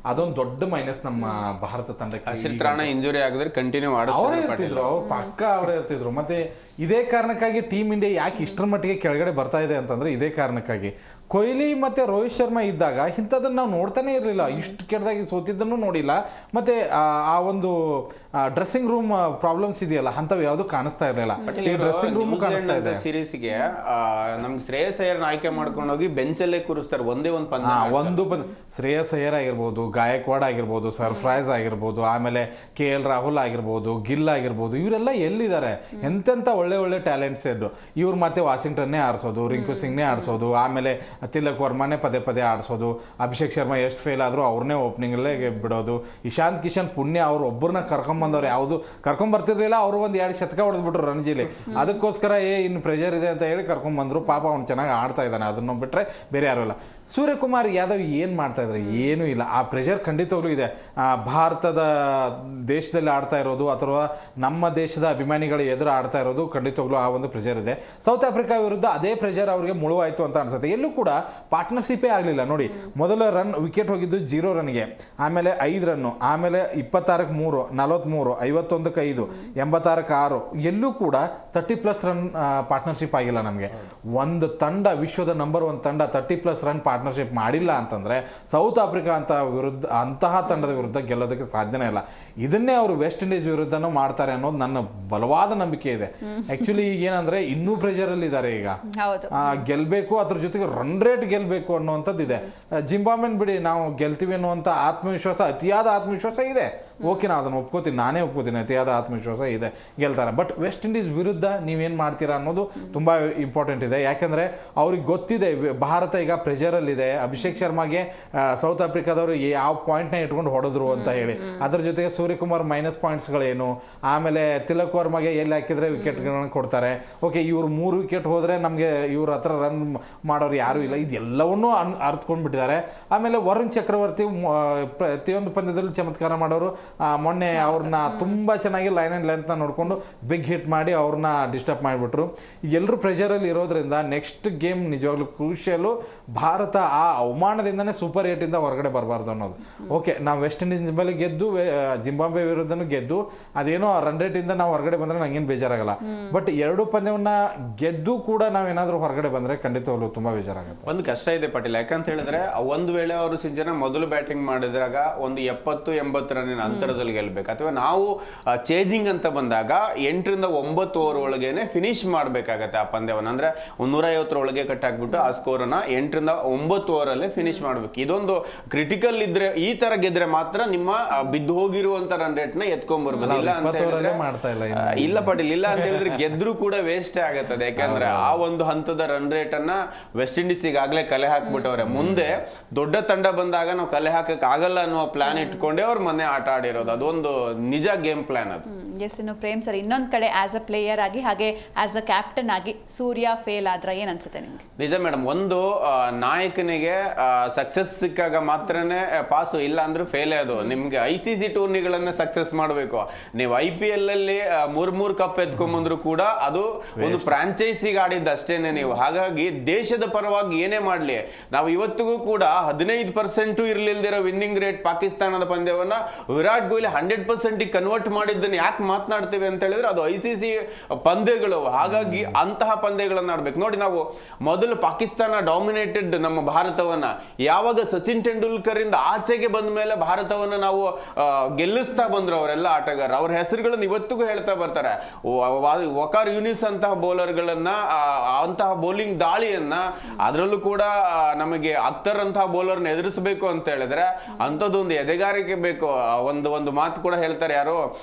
ಅದೊಂದು ದೊಡ್ಡ ಮೈನಸ್ ನಮ್ಮ ಭಾರತ ತಂಡಕ್ಕೆ. ಇಂಜುರಿ ಆಗಿದ್ರೆ ಕಂಟಿನ್ಯೂ ಅವರೇ ಇರ್ತಿದ್ರು, ಅವ್ರು ಪಕ್ಕ ಅವರೇ ಇರ್ತಿದ್ರು. ಮತ್ತೆ ಇದೇ ಕಾರಣಕ್ಕಾಗಿ ಟೀಮ್ ಇಂಡಿಯಾ ಯಾಕೆ ಇಷ್ಟರ ಮಟ್ಟಿಗೆ ಕೆಳಗಡೆ ಬರ್ತಾ ಇದೆ ಅಂತಂದ್ರೆ ಇದೇ ಕಾರಣಕ್ಕಾಗಿ. ಕೊಹ್ಲಿ ಮತ್ತೆ ರೋಹಿತ್ ಶರ್ಮಾ ಇದ್ದಾಗ ಇಂಥದನ್ನ ನಾವು ನೋಡ್ತಾನೆ ಇರಲಿಲ್ಲ, ಇಷ್ಟು ಕೆಟ್ಟದಾಗಿ ಸೋತಿದ್ದನ್ನು ನೋಡಿಲ್ಲ. ಮತ್ತೆ ಆ ಒಂದು ಡ್ರೆಸ್ಸಿಂಗ್ ರೂಮ್ ಪ್ರಾಬ್ಲಮ್ಸ್ ಇದೆಯಲ್ಲ, ಅಂಥವು ಯಾವುದು ಕಾಣಿಸ್ತಾ ಇರಲಿಲ್ಲ. ಡ್ರೆಸ್ಸಿಂಗ್ ರೂಮ್ ಕಾಣಿಸ್ತಾ ಇದೆ. ಸೀರೀಸ್ಗೆ ನಮ್ಗೆ ಶ್ರೇಯಸ್ ಅಯ್ಯರ್ ಆಯ್ಕೆ ಮಾಡ್ಕೊಂಡು ಹೋಗಿ ಬೆಂಚಲ್ಲೇ ಕೂರಿಸ್ತಾರೆ ಒಂದೇ ಒಂದು ಪಂದ್ಯ. ಶ್ರೇಯಸ್ ಅಯ್ಯರ್ ಆಗಿರ್ಬೋದು, ಗಾಯಕ್ವಾಡ್ ಆಗಿರ್ಬೋದು, ಸರ್ಫ್ರೈಸ್ ಆಗಿರ್ಬೋದು, ಆಮೇಲೆ KL ರಾಹುಲ್ ಆಗಿರ್ಬೋದು, ಗಿಲ್ ಆಗಿರ್ಬೋದು, ಇವರೆಲ್ಲ ಎಲ್ಲಿದ್ದಾರೆ? ಎಂತೆಂಥ ಒಳ್ಳೆ ಟ್ಯಾಲೆಂಟ್ಸ್ ಇದ್ದು ಇವ್ರು ಮತ್ತೆ ವಾಷಿಂಗ್ಟನ್ನೇ ಆಡಿಸೋದು, ರಿಂಕು ಸಿಂಗ್ನೇ ಆಡಿಸೋದು, ಆಮೇಲೆ ತಿಲಕ್ ವರ್ಮಾನೇ ಪದೇ ಆಡಿಸೋದು, ಅಭಿಷೇಕ್ ಶರ್ಮಾ ಎಷ್ಟು ಫೇಲ್ ಆದರೂ ಅವ್ರನ್ನೇ ಓಪನಿಂಗಲ್ಲೇ ಬಿಡೋದು, ಇಶಾಂತ್ ಕಿಶನ್ ಪುಣ್ಯ ಅವ್ರು ಒಬ್ಬರನ್ನ ಕರ್ಕೊಂಬಂದವ್ರು, ಯಾವುದು ಕರ್ಕೊಂಬರ್ತಿರ್ಲಿಲ್ಲ, ಅವರು ಒಂದು 2 ಶತಕ ಹೊಡೆದ್ಬಿಟ್ರು ರಣಜಿಲಿ. ಅದಕ್ಕೋಸ್ಕರ ಇನ್ನು ಪ್ರೆಷರ್ ಇದೆ ಅಂತ ಹೇಳಿ ಕರ್ಕೊಂಬಂದ್ರು. ಪಾಪ ಅವ್ನು ಚೆನ್ನಾಗಿ ಆಡ್ತಾ ಇದ್ದಾನೆ, ಅದನ್ನು ಬಿಟ್ಟರೆ ಬೇರೆ ಯಾರು ಇಲ್ಲ. ಸೂರ್ಯಕುಮಾರ್ ಯಾದವ್ ಏನು ಮಾಡ್ತಾ ಇದ್ದಾರೆ? ಏನೂ ಇಲ್ಲ. ಆ ಪ್ರೆಷರ್ ಖಂಡಿತವಾಗ್ಲೂ ಇದೆ. ಭಾರತದ ದೇಶದಲ್ಲಿ ಆಡ್ತಾ ಇರೋದು ಅಥವಾ ನಮ್ಮ ದೇಶದ ಅಭಿಮಾನಿಗಳು ಎದುರು ಆಡ್ತಾ ಇರೋದು ಖಂಡಿತವಾಗ್ಲೂ ಆ ಒಂದು ಪ್ರೆಷರ್ ಇದೆ. ಸೌತ್ ಆಫ್ರಿಕಾ ವಿರುದ್ಧ ಅದೇ ಪ್ರೆಷರ್ ಅವ್ರಿಗೆ ಮುಳುವಾಯಿತು ಅಂತ ಅನ್ಸುತ್ತೆ. ಎಲ್ಲೂ ಕೂಡ ಪಾರ್ಟ್ನರ್ಶಿಪ್ಪೇ ಆಗಲಿಲ್ಲ ನೋಡಿ. ಮೊದಲ ವಿಕೆಟ್ ಹೋಗಿದ್ದು 0 ರನ್ಗೆ, ಆಮೇಲೆ 5 ರನ್ನು, ಆಮೇಲೆ 26ಕ್ಕೆ 3, 43, 51ಕ್ಕೆ 5, 86ಕ್ಕೆ 6, ಎಲ್ಲೂ ಕೂಡ 30+ ರನ್ ಪಾರ್ಟ್ನರ್ಶಿಪ್ ಆಗಿಲ್ಲ ನಮಗೆ. ಒಂದು ತಂಡ, ವಿಶ್ವದ ನಂಬರ್ 1 ತಂಡ 30+ ರನ್ ಪಾರ್ಟ್ನರ್ಶಿಪ್ ಮಾಡಿಲ್ಲ ಅಂತಂದ್ರೆ ಸೌತ್ ಆಫ್ರಿಕಾ ಅಂತಹ ತಂಡದ ವಿರುದ್ಧ ಗೆಲ್ಲೋದಕ್ಕೆ ಸಾಧ್ಯನೇ ಇಲ್ಲ. ಇದನ್ನೇ ಅವರು ವೆಸ್ಟ್ ಇಂಡೀಸ್ ವಿರುದ್ಧನೂ ಮಾಡ್ತಾರೆ ಅನ್ನೋದು ನನ್ನ ಬಲವಾದ ನಂಬಿಕೆ ಇದೆ. ಆಕ್ಚುಲಿ ಈಗ ಏನಂದ್ರೆ ಇನ್ನೂ ಪ್ರೆಷರ್ ಅಲ್ಲಿ ಇದ್ದಾರೆ. ಈಗ ಗೆಲ್ಬೇಕು, ಅದ್ರ ಜೊತೆಗೆ ರನ್ ರೇಟ್ ಗೆಲ್ಬೇಕು ಅನ್ನುವಂಥದ್ದು ಇದೆ. ಜಿಂಬಾಬ್ವೆನ್ ಬಿಡಿ, ನಾವು ಗೆಲ್ತೀವಿ ಅನ್ನುವಂಥ ಆತ್ಮವಿಶ್ವಾಸ, ಅತಿಯಾದ ಆತ್ಮವಿಶ್ವಾಸ ಇದೆ. ಓಕೆ, ನಾನು ಅದನ್ನು ಒಪ್ಕೋತೀನಿ, ನಾನೇ ಒಪ್ಕೋತೀನಿ, ಅತಿಯಾದ ಆತ್ಮವಿಶ್ವಾಸ ಇದೆ, ಗೆಲ್ತಾರೆ. ಬಟ್ ವೆಸ್ಟ್ ಇಂಡೀಸ್ ವಿರುದ್ಧ ನೀವೇನು ಮಾಡ್ತೀರಾ ಅನ್ನೋದು ತುಂಬ ಇಂಪಾರ್ಟೆಂಟ್ ಇದೆ. ಯಾಕಂದರೆ ಅವ್ರಿಗೆ ಗೊತ್ತಿದೆ ಭಾರತ ಈಗ ಪ್ರೆಷರಲ್ಲಿದೆ. ಅಭಿಷೇಕ್ ಶರ್ಮಾಗೆ ಸೌತ್ ಆಫ್ರಿಕಾದವರು ಯಾವ ಪಾಯಿಂಟ್ನ ಇಟ್ಕೊಂಡು ಹೊಡೆದ್ರು ಅಂತ ಹೇಳಿ, ಅದರ ಜೊತೆಗೆ ಸೂರ್ಯಕುಮಾರ್ ಮೈನಸ್ ಪಾಯಿಂಟ್ಸ್ಗಳೇನು, ಆಮೇಲೆ ತಿಲಕ್ ವರ್ಮಾಗೆ ಎಲ್ಲಿ ಹಾಕಿದ್ರೆ ವಿಕೆಟ್ಗಳನ್ನ ಕೊಡ್ತಾರೆ. ಓಕೆ, ಇವ್ರು 3 ವಿಕೆಟ್ ಹೋದರೆ ನಮಗೆ ಇವ್ರ ಹತ್ರ ರನ್ ಮಾಡೋರು ಯಾರೂ ಇಲ್ಲ, ಇದೆಲ್ಲವನ್ನೂ ಅರ್ಥಕೊಂಡ್ಬಿಟ್ಟಿದ್ದಾರೆ. ಆಮೇಲೆ ವರುಣ್ ಚಕ್ರವರ್ತಿ ಪ್ರತಿಯೊಂದು ಪಂದ್ಯದಲ್ಲೂ ಚಮತ್ಕಾರ ಮಾಡೋರು. ಮೊನ್ನೆ ಅವ್ರನ್ನ ತುಂಬ ಚೆನ್ನಾಗಿ ಲೈನ್ ಆ್ಯಂಡ್ ಲೆಂತ್ನ ನೋಡಿಕೊಂಡು ಬಿಗ್ ಹಿಟ್ ಮಾಡಿ ಅವ್ರನ್ನ ಡಿಸ್ಟರ್ಬ್ ಮಾಡಿಬಿಟ್ರು. ಎಲ್ಲರೂ ಪ್ರೆಷರಲ್ಲಿ ಇರೋದ್ರಿಂದ ನೆಕ್ಸ್ಟ್ ಗೇಮ್ ನಿಜವಾಗ್ಲೂ ಕ್ರೂಷಿಯಲು. ಭಾರತ ಆ ಅವಮಾನದಿಂದನೇ ಸೂಪರ್ 8ಇಂದ ಹೊರಗಡೆ ಬರಬಾರ್ದು ಅನ್ನೋದು. ಓಕೆ, ನಾವು ವೆಸ್ಟ್ ಇಂಡೀಸ್ ಮೇಲೆ ಗೆದ್ದು, ಜಿಂಬಾಬ್ವೆ ವಿರುದ್ಧನೂ ಗೆದ್ದು, ಅದೇನೋ ರನ್ ರೇಟಿಂದ ನಾವು ಹೊರಗಡೆ ಬಂದರೆ ನಂಗೇನು ಬೇಜಾರಾಗಲ್ಲ. ಬಟ್ 2 ಪಂದ್ಯವನ್ನ ಗೆದ್ದು ಕೂಡ ನಾವೇನಾದರೂ ಹೊರಗಡೆ ಬಂದರೆ ಖಂಡಿತವಾಗ್ಲೂ ತುಂಬ ಬೇಜಾರಾಗುತ್ತೆ. ಒಂದು ಕಷ್ಟ ಇದೆ ಪಾಟೀಲ್. ಯಾಕಂತ ಹೇಳಿದ್ರೆ ಒಂದು ವೇಳೆ ಅವರು ಸಿಂಚನ ಮೊದಲು ಬ್ಯಾಟಿಂಗ್ ಮಾಡಿದಾಗ ಒಂದು 70-80 ರನ್ನಿನ ಅಂತರದಲ್ಲಿ ಗೆಲ್ಲಬೇಕು, ಅಥವಾ ನಾವು ಚೇಜಿಂಗ್ ಅಂತ ಬಂದಾಗ 8ರಿಂದ 9 ಓವರ್ ಒಳಗೇನೆ ಫಿನಿಶ್ ಮಾಡಬೇಕಾಗತ್ತೆ ಆ ಪಂದ್ಯವನ್ನು. ಅಂದ್ರೆ 150 ಒಳಗೆ ಕಟ್ ಹಾಕ್ಬಿಟ್ಟು ಆ ಸ್ಕೋರನ್ನ 8ರಿಂದ 9 ಓವರಲ್ಲೇ ಫಿನಿಶ್ ಮಾಡಬೇಕು. ಇದೊಂದು ಕ್ರಿಟಿಕಲ್ ಇದ್ರೆ, ಈ ತರ ಗೆದ್ರೆ ಮಾತ್ರ ನಿಮ್ಮ ಬಿದ್ದು ಹೋಗಿರುವಂತ ರನ್ ರೇಟ್ ನ ಎತ್ಕೊಂಡ್ಬರ್ಬೋದು. ಇಲ್ಲ ಅಂತ ಇಲ್ಲ ಪಾಟೀಲ್, ಇಲ್ಲ ಅಂತ ಹೇಳಿದ್ರೆ ಗೆದ್ರು ಕೂಡ ವೇಸ್ಟ್ ಆಗತ್ತದೆ. ಯಾಕಂದ್ರೆ ಆ ಒಂದು ಹಂತದ ರನ್ ರೇಟ್ ಅನ್ನ ವೆಸ್ಟ್ ಇಂಡೀಸ್ ಈಗಾಗಲೇ ಕಲೆ ಹಾಕ್ಬಿಟ್ಟವ್ರೆ. ಮುಂದೆ ದೊಡ್ಡ ತಂಡ ಬಂದಾಗ ನಾವು ಕಲೆ ಹಾಕಕ್ ಆಗಲ್ಲ ಅನ್ನುವ ಪ್ಲಾನ್ ಇಟ್ಕೊಂಡೇ ಅವ್ರ ಮನೆ ಆಟ ಆಡಿರೋದು. ಅದೊಂದು ನಿಜ ಗೇಮ್ ಪ್ಲಾನ್ ಅದು. ಎಸ್, ಇನ್ನು ಪ್ರೇಮ್ ಸರ್, ಇನ್ನೊಂದ್ ಕಡೆ ಆಸ್ ಅ ಪ್ಲೇಯರ್ ಆಗಿ ಹಾಗೆ ಆಸ್ ಅ ಕ್ಯಾಪ್ಟನ್ ಆಗಿ ಸೂರ್ಯ ಫೇಲ್ ಆದ್ರೆ ಏನ್ ಅನ್ಸುತ್ತೆ ನಿಮ್ಗೆ? ನಿಜ ಮೇಡಮ್, ಒಂದು ನಾಯಕ ನಾಯಕನಿಗೆ ಸಕ್ಸಸ್ ಸಿಕ್ಕಾಗ ಮಾತ್ರನೇ ಪಾಸು, ಇಲ್ಲ ಅಂದ್ರೆ ಫೇಲ್. ಅದು ನಿಮ್ಗೆ ICC ಟೂರ್ನಿಗಳನ್ನ ಸಕ್ಸಸ್ ಮಾಡಬೇಕು. ನೀವು IPL ಅಲ್ಲಿ ಮೂರ್ ಕಪ್ ಎತ್ಕೊಂಡ್ಬಂದ್ರು ಕೂಡ ಅದು ಒಂದು ಫ್ರಾಂಚೈಸಿಗೆ ಆಡಿದ್ದು ಅಷ್ಟೇನೆ ನೀವು. ಹಾಗಾಗಿ ದೇಶದ ಪರವಾಗಿ ಏನೇ ಮಾಡ್ಲಿ, ನಾವು ಇವತ್ತಿಗೂ ಕೂಡ 15% ಇರ್ಲಿಲ್ದಿರೋ ವಿನ್ನಿಂಗ್ ರೇಟ್ ಪಾಕಿಸ್ತಾನದ ಪಂದ್ಯವನ್ನ ವಿರಾಟ್ ಕೊಹ್ಲಿ 100% ಕನ್ವರ್ಟ್ ಮಾಡಿದ್ದನ್ನು ಯಾಕೆ ಮಾತನಾಡ್ತೇವೆ ಅಂತ ಹೇಳಿದ್ರೆ ಅದು ICC ಪಂದ್ಯಗಳು. ಹಾಗಾಗಿ ಅಂತಹ ಪಂದ್ಯಗಳನ್ನ ಆಡ್ಬೇಕು. ನೋಡಿ, ನಾವು ಮೊದಲು ಪಾಕಿಸ್ತಾನ ಡಾಮಿನೇಟೆಡ್ ನಮ್ಮ ಭಾರತವನ್ನ, ಯಾವಾಗ ಸಚಿನ್ ತೆಂಡೂಲ್ಕರ್ ಇಂದ ಆಚೆಗೆ ಬಂದ ಮೇಲೆ ಭಾರತವನ್ನ ನಾವು ಗೆಲ್ಲಿಸ್ತಾ ಬಂದ್ರು ಅವರೆಲ್ಲ ಆಟಗಾರರು. ಅವ್ರ ಹೆಸರುಗಳನ್ನು ಇವತ್ತಿಗೂ ಹೇಳ್ತಾ ಬರ್ತಾರೆ. ವಕಾರ್ ಯೂನಿಸ್ ಅಂತಹ ಬೌಲರ್ಗಳನ್ನ, ಅಂತಹ ಬೌಲಿಂಗ್ ದಾಳಿಯನ್ನ, ಅದರಲ್ಲೂ ಕೂಡ ನಮಗೆ ಅಖ್ತರ್ ಅಂತಹ ಬೌಲರ್ನ ಎದುರಿಸಬೇಕು ಅಂತ ಹೇಳಿದ್ರೆ ಅಂಥದ್ದೊಂದು ಎದೆಗಾರಿಕೆ ಬೇಕು. ಒಂದು ಮಾತು ಕೂಡ ಹೇಳ್ತಾರೆ ಯಾರು,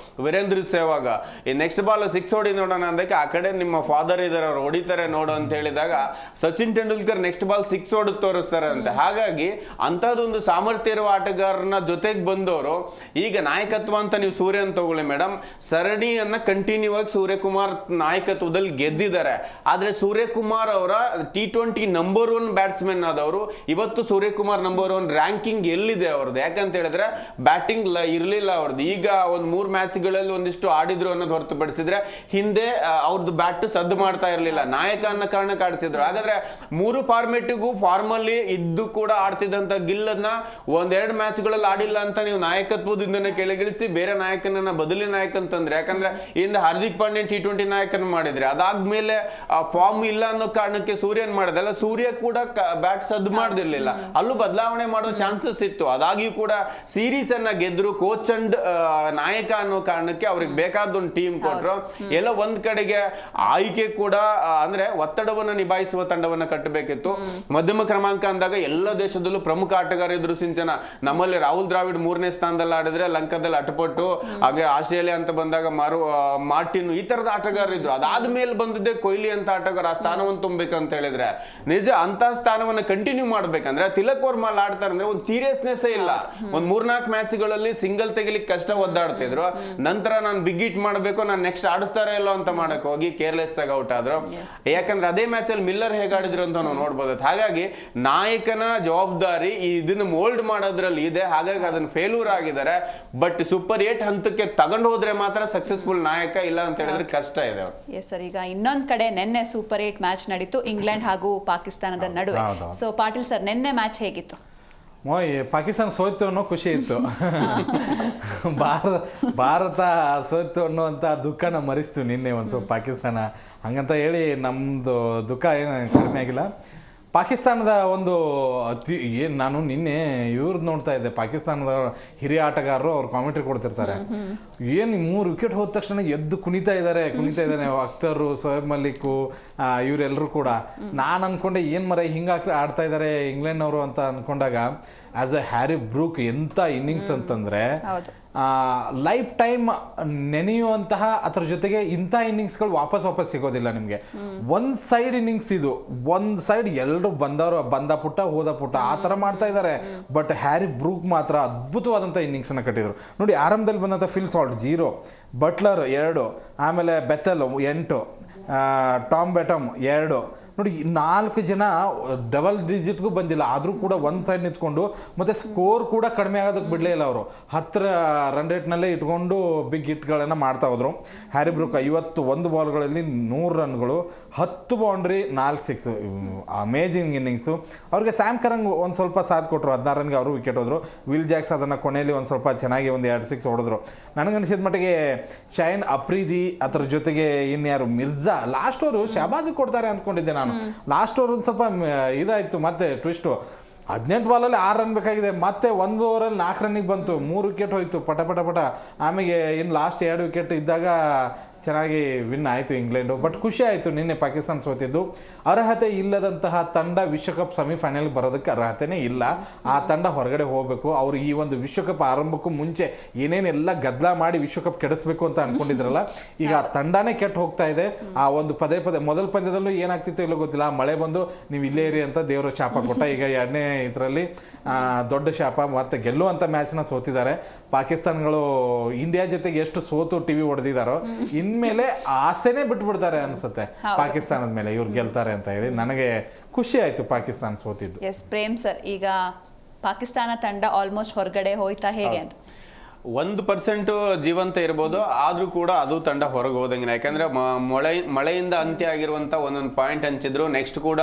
ವೀರೇಂದ್ರ ಸೆಹ್ವಾಗ್, ಈ ನೆಕ್ಸ್ಟ್ ಬಾಲ್ 6 ಹೊಡಿ ನೋಡೋಣ ಅಂದಕ್ಕೆ ಆ ಕಡೆ ನಿಮ್ಮ ಫಾದರ್ ಇದಾರೆ ಅವ್ರು ಹೊಡಿತಾರೆ ನೋಡು ಅಂತ ಹೇಳಿದಾಗ ಸಚಿನ್ ತೆಂಡೂಲ್ಕರ್ ನೆಕ್ಸ್ಟ್ ಬಾಲ್ 6 ಹೊಡೆದು ತೋರಿಸ್ತಾರೆ ಅಂತ. ಹಾಗಾಗಿ ಅಂತಹದೊಂದು ಸಾಮರ್ಥ್ಯ ಇರುವ ಆಟಗಾರನ ಜೊತೆಗೆ ಬಂದವರು ಈಗ ನಾಯಕತ್ವ ಅಂತ ನೀವು ಸೂರ್ಯನ್ ತಗೊಳ್ಳಿ ಮೇಡಮ್, ಸರಣಿಯನ್ನ ಕಂಟಿನ್ಯೂ ಆಗಿ ಸೂರ್ಯಕುಮಾರ್ ನಾಯಕತ್ವದಲ್ಲಿ ಗೆದ್ದಿದ್ದಾರೆ. ಆದ್ರೆ ಸೂರ್ಯಕುಮಾರ್ ಅವರ T20 ನಂಬರ್ 1 ಬ್ಯಾಟ್ಸ್ಮನ್ ಆದವರು. ಇವತ್ತು ಸೂರ್ಯಕುಮಾರ್ ನಂಬರ್ 1 ರ್ಯಾಂಕಿಂಗ್ ಎಲ್ಲಿದೆ ಅವ್ರದ್ದು? ಯಾಕಂತ ಹೇಳಿದ್ರೆ ಬ್ಯಾಟಿಂಗ್ ಇರ್ಲಿಲ್ಲ ಅವ್ರದ್ದು. ಈಗ ಒಂದ್ 3 ಮ್ಯಾಚ್ಗಳಲ್ಲಿ ಒಂದಿಷ್ಟು ಆಡಿದ್ರು ಅನ್ನೋದು ಹೊರತುಪಡಿಸಿದ್ರೆ ಹಿಂದೆ ಅವ್ರದ್ದು ಬ್ಯಾಟ್ ಸದ್ದು ಮಾಡ್ತಾ ಇರ್ಲಿಲ್ಲ, ನಾಯಕ ಅನ್ನೋ ಕಾರಣಕ್ಕೆ ಆಡಿಸಿದ್ರು. ಹಾಗಾದ್ರೆ 3 ಫಾರ್ಮೆಟಿಗೂ ಫಾರ್ಮಲ್ಲಿ ಇದ್ದು ಕೂಡ ಆಡ್ತಿದ್ದಂತ ಗಿಲ್ಲನ್ನ 1-2 ಮ್ಯಾಚ್ಗಳಲ್ಲಿ ಆಡಿಲ್ಲ ಅಂತ ನೀವು ನಾಯಕತ್ವದಿಂದನೇ ಕೆಳಗಿಳಿಸಿ ಬೇರೆ ನಾಯಕನನ್ನ ಬದಲಿ ನಾಯಕ ಅಂತಂದ್ರೆ, ಯಾಕಂದ್ರೆ ಇಂದ ಹಾರ್ದಿಕ್ ಪಾಂಡ್ಯ T20 ನಾಯಕನ ಮಾಡಿದ್ರೆ ಅದಾದ್ಮೇಲೆ ಫಾರ್ಮ್ ಇಲ್ಲ ಅನ್ನೋ ಕಾರಣಕ್ಕೆ ಸೂರ್ಯನ್ ಮಾಡಿದಲ್ಲ, ಸೂರ್ಯ ಕೂಡ ಬ್ಯಾಟ್ ಸದ್ದು ಮಾಡ್ದಿರ್ಲಿಲ್ಲ, ಅಲ್ಲೂ ಬದಲಾವಣೆ ಮಾಡೋ ಚಾನ್ಸಸ್ ಇತ್ತು. ಅದಾಗಿಯೂ ಕೂಡ ಸೀರೀಸ್ ಅನ್ನ ಗೆದ್ರು. ಕೋಚ್ ಅಂಡ್ ನಾಯಕ ಅನ್ನೋ ಕಾರಣಕ್ಕೆ ಅವ್ರಿಗೆ ಬೇಕಾದ ಒಂದು ಟೀಮ್ ಕೊಟ್ರು. ಎಲ್ಲ ಒಂದ್ ಕಡೆಗೆ ಆಯ್ಕೆ ಕೂಡ ಅಂದ್ರೆ ಒತ್ತಡವನ್ನ ನಿಭಾಯಿಸುವ ತಂಡವನ್ನ ಕಟ್ಟಬೇಕಿತ್ತು. ಮಧ್ಯಮ ಕ್ರಮಾಂಕ ಅಂದಾಗ ಎಲ್ಲ ದೇಶದಲ್ಲೂ ಪ್ರಮುಖ ಆಟಗಾರ ಇದ್ರು ಸಿಂಚನ. ನಮ್ಮಲ್ಲಿ ರಾಹುಲ್ ದ್ರಾವಿಡ್ 3ನೇ ಸ್ಥಾನದಲ್ಲಿ ಆಡಿದ್ರೆ ಲಂಕಾದಲ್ಲಿ ಅಟಪಟ್ಟು, ಹಾಗೆ ಆಸ್ಟ್ರೇಲಿಯಾ ಅಂತ ಬಂದಾಗ ಮಾರ್ಟಿನ್, ಈ ತರದ ಆಟಗಾರರು ಇದ್ರು. ಅದಾದ್ಮೇಲೆ ಬಂದಿದ್ದೆ ಕೊಹ್ಲಿ ಅಂತ ಆಟಗಾರ. ಆ ಸ್ಥಾನವನ್ನು ತುಂಬಬೇಕಂತ ಹೇಳಿದ್ರೆ ನಿಜ ಅಂತ ಸ್ಥಾನವನ್ನ ಕಂಟಿನ್ಯೂ ಮಾಡ್ಬೇಕಂದ್ರೆ ತಿಲಕ್ ವರ್ಮಾ ಆಡ್ತಾರೆ ಅಂದ್ರೆ ಒಂದು ಸೀರಿಯಸ್ನೆಸ್ ಇಲ್ಲ. ಒಂದ್ 3-4 ಮ್ಯಾಚ್ಗಳಲ್ಲಿ ಸಿಂಗಲ್ ತೆಗಿಲಿಕ್ಕೆ ಕಷ್ಟ ಒದ್ದಾಡ್ತಾ ಇದ್ರು. ನಂತರ ನಾನು ಬಿಗ್ ಹಿಟ್ ಮಾಡಬೇಕು, ನಾನು ನೆಕ್ಸ್ಟ್ ಆಡಿಸ್ತಾರೋ ಇಲ್ಲೋ ಅಂತ ಮಾಡಕ್ ಹೋಗಿ ಕೇರ್ಲೆಸ್ ಆಗಿ ಔಟ್ ಆದ್ರು. ಯಾಕಂದ್ರೆ ಅದೇ ಮ್ಯಾಚ್ ಅಲ್ಲಿ ಮಿಲ್ಲರ್ ಹೇಗಾಡಿದ್ರು ಅಂತ ನಾವು ನೋಡ್ಬೋದು. ಹಾಗಾಗಿ ನಾಯಕನ ಜವಾಬ್ದಾರಿ ಇದನ್ನ ಮೋಲ್ಡ್ ಮಾಡೋದ್ರಲ್ಲಿ ಇದೆ. ಹಾಗಾಗಿ ಅದನ್ನ ಫೇಲ್ಯೂರ್ ಆಗಿದ್ದಾರೆ. ಬಟ್ ಸೂಪರ್ 8 ಹಂತಕ್ಕೆ ತಗೊಂಡು ಹೋದ್ರೆ ಮಾತ್ರ ಸಕ್ಸಸ್ಫುಲ್ ನಾಯಕ, ಇಲ್ಲ ಅಂತ ಹೇಳಿದ್ರೆ ಕಷ್ಟ ಇದೆ. ಎಸ್ ಸರ್, ಈಗ ಇನ್ನೊಂದ್ ಕಡೆ ನಿನ್ನೆ ಸೂಪರ್ 8 ಮ್ಯಾಚ್ ನಡೀತು ಇಂಗ್ಲೆಂಡ್ ಹಾಗೂ ಪಾಕಿಸ್ತಾನದ ನಡುವೆ. ಸೊ ಪಾಟೀಲ್ ಸರ್, ನಿನ್ನೆ ಮ್ಯಾಚ್ ಹೇಗಿತ್ತು? ಪಾಕಿಸ್ತಾನ ಸೋಯ್ತು ಅನ್ನೋ ಖುಷಿ ಇತ್ತು. ಭಾರತ ಸೋಯ್ತು ಅನ್ನುವಂಥ ದುಃಖನ ಮರಿಸ್ತು ನಿನ್ನೆ ಒಂದು ಸ್ವಲ್ಪ ಪಾಕಿಸ್ತಾನ. ಹಂಗಂತ ಹೇಳಿ ನಮ್ಮದು ದುಃಖ ಏನು ಕಡಿಮೆ ಆಗಿಲ್ಲ. ಪಾಕಿಸ್ತಾನದ ಒಂದು ನಾನು ನಿನ್ನೆ ಇವ್ರದ್ದು ನೋಡ್ತಾ ಇದ್ದೆ, ಪಾಕಿಸ್ತಾನದ ಹಿರಿಯ ಆಟಗಾರರು ಅವ್ರು ಕಾಮೆಂಟ್ರಿ ಕೊಡ್ತಿರ್ತಾರೆ. ಏನು 3 ವಿಕೆಟ್ ಹೋದ ತಕ್ಷಣ ಎದ್ದು ಕುಣಿತಾ ಇದ್ದಾರೆ. ಅಖ್ತರು, ಸೋಯಬ್ ಮಲ್ಲಿಕ್ ಇವರೆಲ್ಲರೂ ಕೂಡ. ನಾನು ಅನ್ಕೊಂಡೆ ಏನು ಮರ ಹಿಂಗೆ ಆಡ್ತಾ ಇದ್ದಾರೆ ಇಂಗ್ಲೆಂಡ್ನವರು ಅಂತ ಅನ್ಕೊಂಡಾಗ, ಆಸ್ ಎ ಹ್ಯಾರಿ ಬ್ರೂಕ್ ಎಂಥ ಇನ್ನಿಂಗ್ಸ್ ಅಂತಂದರೆ ಲೈಫ್ ಟೈಮ್ ನೆನೆಯುವಂತಹ, ಅದರ ಜೊತೆಗೆ ಇಂಥ ಇನ್ನಿಂಗ್ಸ್ಗಳು ವಾಪಸ್ ಸಿಗೋದಿಲ್ಲ ನಿಮಗೆ. ಒಂದು ಸೈಡ್ ಇನ್ನಿಂಗ್ಸ್ ಇದು, ಒಂದು ಸೈಡ್ ಎಲ್ಲರೂ ಬಂದ ಪುಟ್ಟ ಹೋದ ಪುಟ್ಟ ಆ ಥರ ಮಾಡ್ತಾ ಇದ್ದಾರೆ. ಬಟ್ ಹ್ಯಾರಿ ಬ್ರೂಕ್ ಮಾತ್ರ ಅದ್ಭುತವಾದಂಥ ಇನ್ನಿಂಗ್ಸನ್ನು ಕಟ್ಟಿದ್ರು ನೋಡಿ. ಆರಂಭದಲ್ಲಿ ಬಂದಂಥ ಫಿಲ್ ಸಾಲ್ಟ್ 0, ಬಟ್ಲರ್ 2, ಆಮೇಲೆ ಬೆಥೆಲ್ 8, ಟಾಮ್ ಬೆಟಮ್ 2 ನೋಡಿ. 4 ಜನ ಡಬಲ್ ಡಿಜಿಟ್ಗೂ ಬಂದಿಲ್ಲ, ಆದರೂ ಕೂಡ ಒಂದು ಸೈಡ್ ನಿಂತ್ಕೊಂಡು ಮತ್ತು ಸ್ಕೋರ್ ಕೂಡ ಕಡಿಮೆ ಆಗೋದಕ್ಕೆ ಬಿಡಲೇ ಇಲ್ಲ. ಅವರು 10 ರನ್ ರೇಟ್ನಲ್ಲೇ ಇಟ್ಕೊಂಡು ಬಿಗ್ ಹಿಟ್ಗಳನ್ನು ಮಾಡ್ತಾ ಹೋದರು. Harry Brooke 51 ಬಾಲ್ಗಳಲ್ಲಿ 100 ರನ್ಗಳು, 10 boundary, 4 six. Amazing innings. ಅವ್ರಿಗೆ ಸ್ಯಾಮ್ ಕರಂಗ್ ಒಂದು ಸ್ವಲ್ಪ ಸಾಥ್ ಕೊಟ್ಟರು, 16 ರನ್ಗೆ ಅವರು ವಿಕೆಟ್ ಹೋದರು. ವಿಲ್ ಜಾಕ್ಸ್ ಅದನ್ನು ಕೊನೆಯಲ್ಲಿ ಒಂದು ಸ್ವಲ್ಪ ಚೆನ್ನಾಗಿ 2 ಸಿಕ್ಸ್ ಹೊಡೆದ್ರು. ನನಗನ್ಸಿದ ಮಟ್ಟಿಗೆ ಶೈನ್ ಅಫ್ರಿದಿ, ಅದರ ಜೊತೆಗೆ ಇನ್ಯಾರು ಮಿರ್ಜಾ, ಲಾಸ್ಟ್ ಓವರು ಶಹಬಾಜಿಗೆ ಕೊಡ್ತಾರೆ ಅಂದ್ಕೊಂಡಿದ್ದೆ ನಾನು. ಲಾಸ್ಟ್ ಓವರ್ ಒಂದು ಸ್ವಲ್ಪ ಇದಾಯಿತು, ಮತ್ತೆ ಟ್ವಿಸ್ಟು. 18 ಬಾಲಲ್ಲಿ 6 ರನ್ ಬೇಕಾಗಿದೆ, ಮತ್ತೆ 1 ಓವರಲ್ಲಿ 4 ರನ್ನಿಗೆ ಬಂತು, 3 ವಿಕೆಟ್ ಹೋಯ್ತು ಪಟ. ಆಮೇಲೆ ಇನ್ನು ಲಾಸ್ಟ್ 2 ವಿಕೆಟ್ ಇದ್ದಾಗ ಚೆನ್ನಾಗಿ ವಿನ್ ಆಯಿತು ಇಂಗ್ಲೆಂಡು. ಬಟ್ ಖುಷಿ ಆಯಿತು ನಿನ್ನೆ ಪಾಕಿಸ್ತಾನ ಸೋತಿದ್ದು. ಅರ್ಹತೆ ಇಲ್ಲದಂತಹ ತಂಡ ವಿಶ್ವಕಪ್ ಸೆಮಿಫೈನಲ್ ಬರೋದಕ್ಕೆ ಅರ್ಹತೆನೇ ಇಲ್ಲ. ಆ ತಂಡ ಹೊರಗಡೆ ಹೋಗಬೇಕು. ಅವರು ಈ ಒಂದು ವಿಶ್ವಕಪ್ ಆರಂಭಕ್ಕೂ ಮುಂಚೆ ಏನೇನೆಲ್ಲ ಗದ್ದಲ ಮಾಡಿ ವಿಶ್ವಕಪ್ ಕೆಡಿಸ್ಬೇಕು ಅಂತ ಅನ್ಕೊಂಡಿದ್ರಲ್ಲ, ಈಗ ಆ ತಂಡನೇ ಕೆಟ್ಟು ಹೋಗ್ತಾ ಇದೆ. ಆ ಒಂದು ಪದೇ ಮೊದಲ ಪಂದ್ಯದಲ್ಲೂ ಏನಾಗ್ತಿತ್ತು ಇಲ್ಲೋ ಗೊತ್ತಿಲ್ಲ, ಮಳೆ ಬಂದು ನೀವು ಇಲ್ಲೇ ಇರಿ ಅಂತ ದೇವರು ಶಾಪ ಕೊಟ್ಟ. ಈಗ 2ನೇ ಇದರಲ್ಲಿ ದೊಡ್ಡ ಶಾಪ. ಮತ್ತೆ ಗೆಲ್ಲುವಂಥ ಮ್ಯಾಚ್ನ ಸೋತಿದ್ದಾರೆ ಪಾಕಿಸ್ತಾನಗಳು. ಇಂಡಿಯಾ ಜೊತೆಗೆ ಎಷ್ಟು ಸೋತು ಟಿವಿ ಹೊಡೆದಿದ್ದಾರೋ, ಇನ್ನು ಇನ್ಮೇಲೆ ಆಸೆನೇ ಬಿಟ್ಬಿಡ್ತಾರೆ ಅನ್ಸುತ್ತೆ ಪಾಕಿಸ್ತಾನದ ಮೇಲೆ ಇವ್ರು ಗೆಲ್ತಾರೆ ಅಂತ ಹೇಳಿ. ನನಗೆ ಖುಷಿ ಆಯ್ತು ಪಾಕಿಸ್ತಾನ ಸೋತಿದ್ದು. ಎಸ್ ಪ್ರೇಮ್ ಸರ್, ಈಗ ಪಾಕಿಸ್ತಾನ ತಂಡ ಆಲ್ಮೋಸ್ಟ್ ಹೊರಗಡೆ ಹೋಯ್ತಾ ಹೇಗೆ ಅಂತ? 1% ಜೀವಂತ ಇರ್ಬೋದು, ಆದ್ರೂ ಕೂಡ ಅದು ತಂಡ ಹೊರಗೆ ಹೋದಂಗಿನ. ಯಾಕಂದ್ರೆ ಮಳೆಯಿಂದ ಅಂತ್ಯ ಆಗಿರುವಂತ ಒಂದೊಂದು ಪಾಯಿಂಟ್ ಹಂಚಿದ್ರು. ನೆಕ್ಸ್ಟ್ ಕೂಡ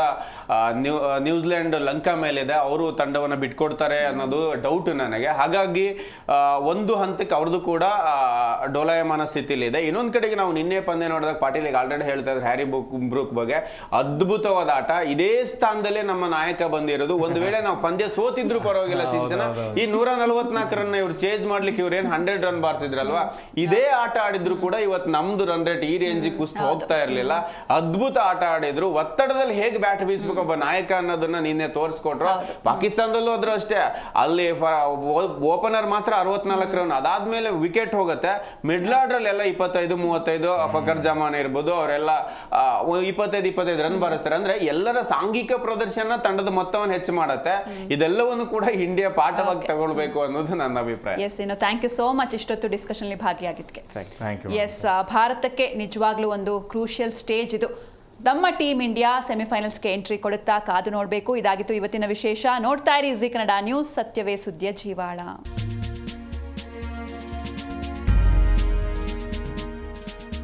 ನ್ಯೂಜಿಲೆಂಡ್ ಲಂಕಾ ಮೇಲಿದೆ, ಅವರು ತಂಡವನ್ನು ಬಿಟ್ಕೊಡ್ತಾರೆ ಅನ್ನೋದು ಡೌಟ್ ನನಗೆ. ಹಾಗಾಗಿ ಒಂದು ಹಂತಕ್ಕೆ ಅವ್ರದ್ದು ಕೂಡ ಡೋಲಾಯಮಾನ ಸ್ಥಿತಿಲಿದೆ. ಇನ್ನೊಂದು ಕಡೆಗೆ ನಾವು ನಿನ್ನೆ ಪಂದ್ಯ ನೋಡಿದಾಗ ಪಾಟೀಲ್ ಆಲ್ರೆಡಿ ಹೇಳ್ತಾ ಇದ್ರು ಹ್ಯಾರಿ ಬ್ರೂಕ್ ಬಗ್ಗೆ, ಅದ್ಭುತವಾದ ಆಟ. ಇದೇ ಸ್ಥಾನದಲ್ಲೇ ನಮ್ಮ ನಾಯಕ ಬಂದಿರೋದು. ಒಂದು ವೇಳೆ ನಾವು ಪಂದ್ಯ ಸೋತಿದ್ರು ಪರವಾಗಿಲ್ಲ ಸಿಂಚನ, ಈ 144 ರನ್ ಇವ್ರು ಚೇಂಜ್ ಮಾಡ್ಲಿಕ್ಕೆ ಇವ್ರೇನ್ 100 ರನ್ ಬಾರಿಸಿದ್ರಲ್ವಾ, ಇದೇ ಆಟ ಆಡಿದ್ರು ಕೂಡ ಇವತ್ತು ನಮ್ದು ರನ್ ರೇಟ್ ಈ ರೇಂಜ್ ಕುಸ್ತು ಹೋಗ್ತಾ ಇರ್ಲಿಲ್ಲ. ಅದ್ಭುತ ಆಟ ಆಡಿದ್ರು. ಒತ್ತಡದಲ್ಲಿ ಹೇಗೆ ಬ್ಯಾಟ್ ಬೀಸ್ಬೇಕು ಒಬ್ಬ ನಾಯಕ ಅನ್ನೋದನ್ನ ನಿನ್ನೆ ತೋರಿಸ್ಕೊಟ್ರು. ಪಾಕಿಸ್ತಾನದಲ್ಲೂ ಆದ್ರೂ ಅಷ್ಟೇ, ಅಲ್ಲಿ ಓಪನರ್ ಮಾತ್ರ 64 ರನ್, ಅದಾದ್ಮೇಲೆ ವಿಕೆಟ್ ಹೋಗುತ್ತೆ. ಮಿಡ್ಲ್ ಆರ್ಡರ್ ಎಲ್ಲ 25-35, ಫಕರ್ ಜಮಾನ್ ಇರ್ಬೋದು, ಅವರೆಲ್ಲ 25-25 ರನ್ ಬಾರಿಸ್ತಾರೆ. ಅಂದ್ರೆ ಎಲ್ಲರ ಸಾಂಘಿಕ ಪ್ರದರ್ಶನ ತಂಡದ ಮೊತ್ತವನ್ನು ಹೆಚ್ಚು ಮಾಡುತ್ತೆ. ಇದೆಲ್ಲವನ್ನು ಕೂಡ ಇಂಡಿಯಾ ಪಾಠವಾಗಿ ತಗೊಳ್ಬೇಕು ಅನ್ನೋದು ನನ್ನ ಅಭಿಪ್ರಾಯ. ಥ್ಯಾಂಕ್ ಯು ಸೋ ಮಚ್ ಇಷ್ಟೊತ್ತು ಡಿಸ್ಕಷನ್ ಭಾಗಿಯಾಗಿದ್ದಕ್ಕೆ. Thank you. ಎಸ್, ಭಾರತಕ್ಕೆ ನಿಜವಾಗ್ಲೂ ಒಂದು ಕ್ರೂಷಿಯಲ್ ಸ್ಟೇಜ್ ಇದು. ನಮ್ಮ ಟೀಮ್ ಇಂಡಿಯಾ ಸೆಮಿಫೈನಲ್ಸ್ಗೆ ಎಂಟ್ರಿ ಕೊಡುತ್ತಾ ಕಾದು ನೋಡಬೇಕು. ಇದಾಗಿತ್ತು ಇವತ್ತಿನ ವಿಶೇಷ. ನೋಡ್ತಾ ಇರಿ ಜೀ ಕನ್ನಡ ನ್ಯೂಸ್, ಸತ್ಯವೇ ಸುದ್ದಿಯ ಜೀವಾಳ.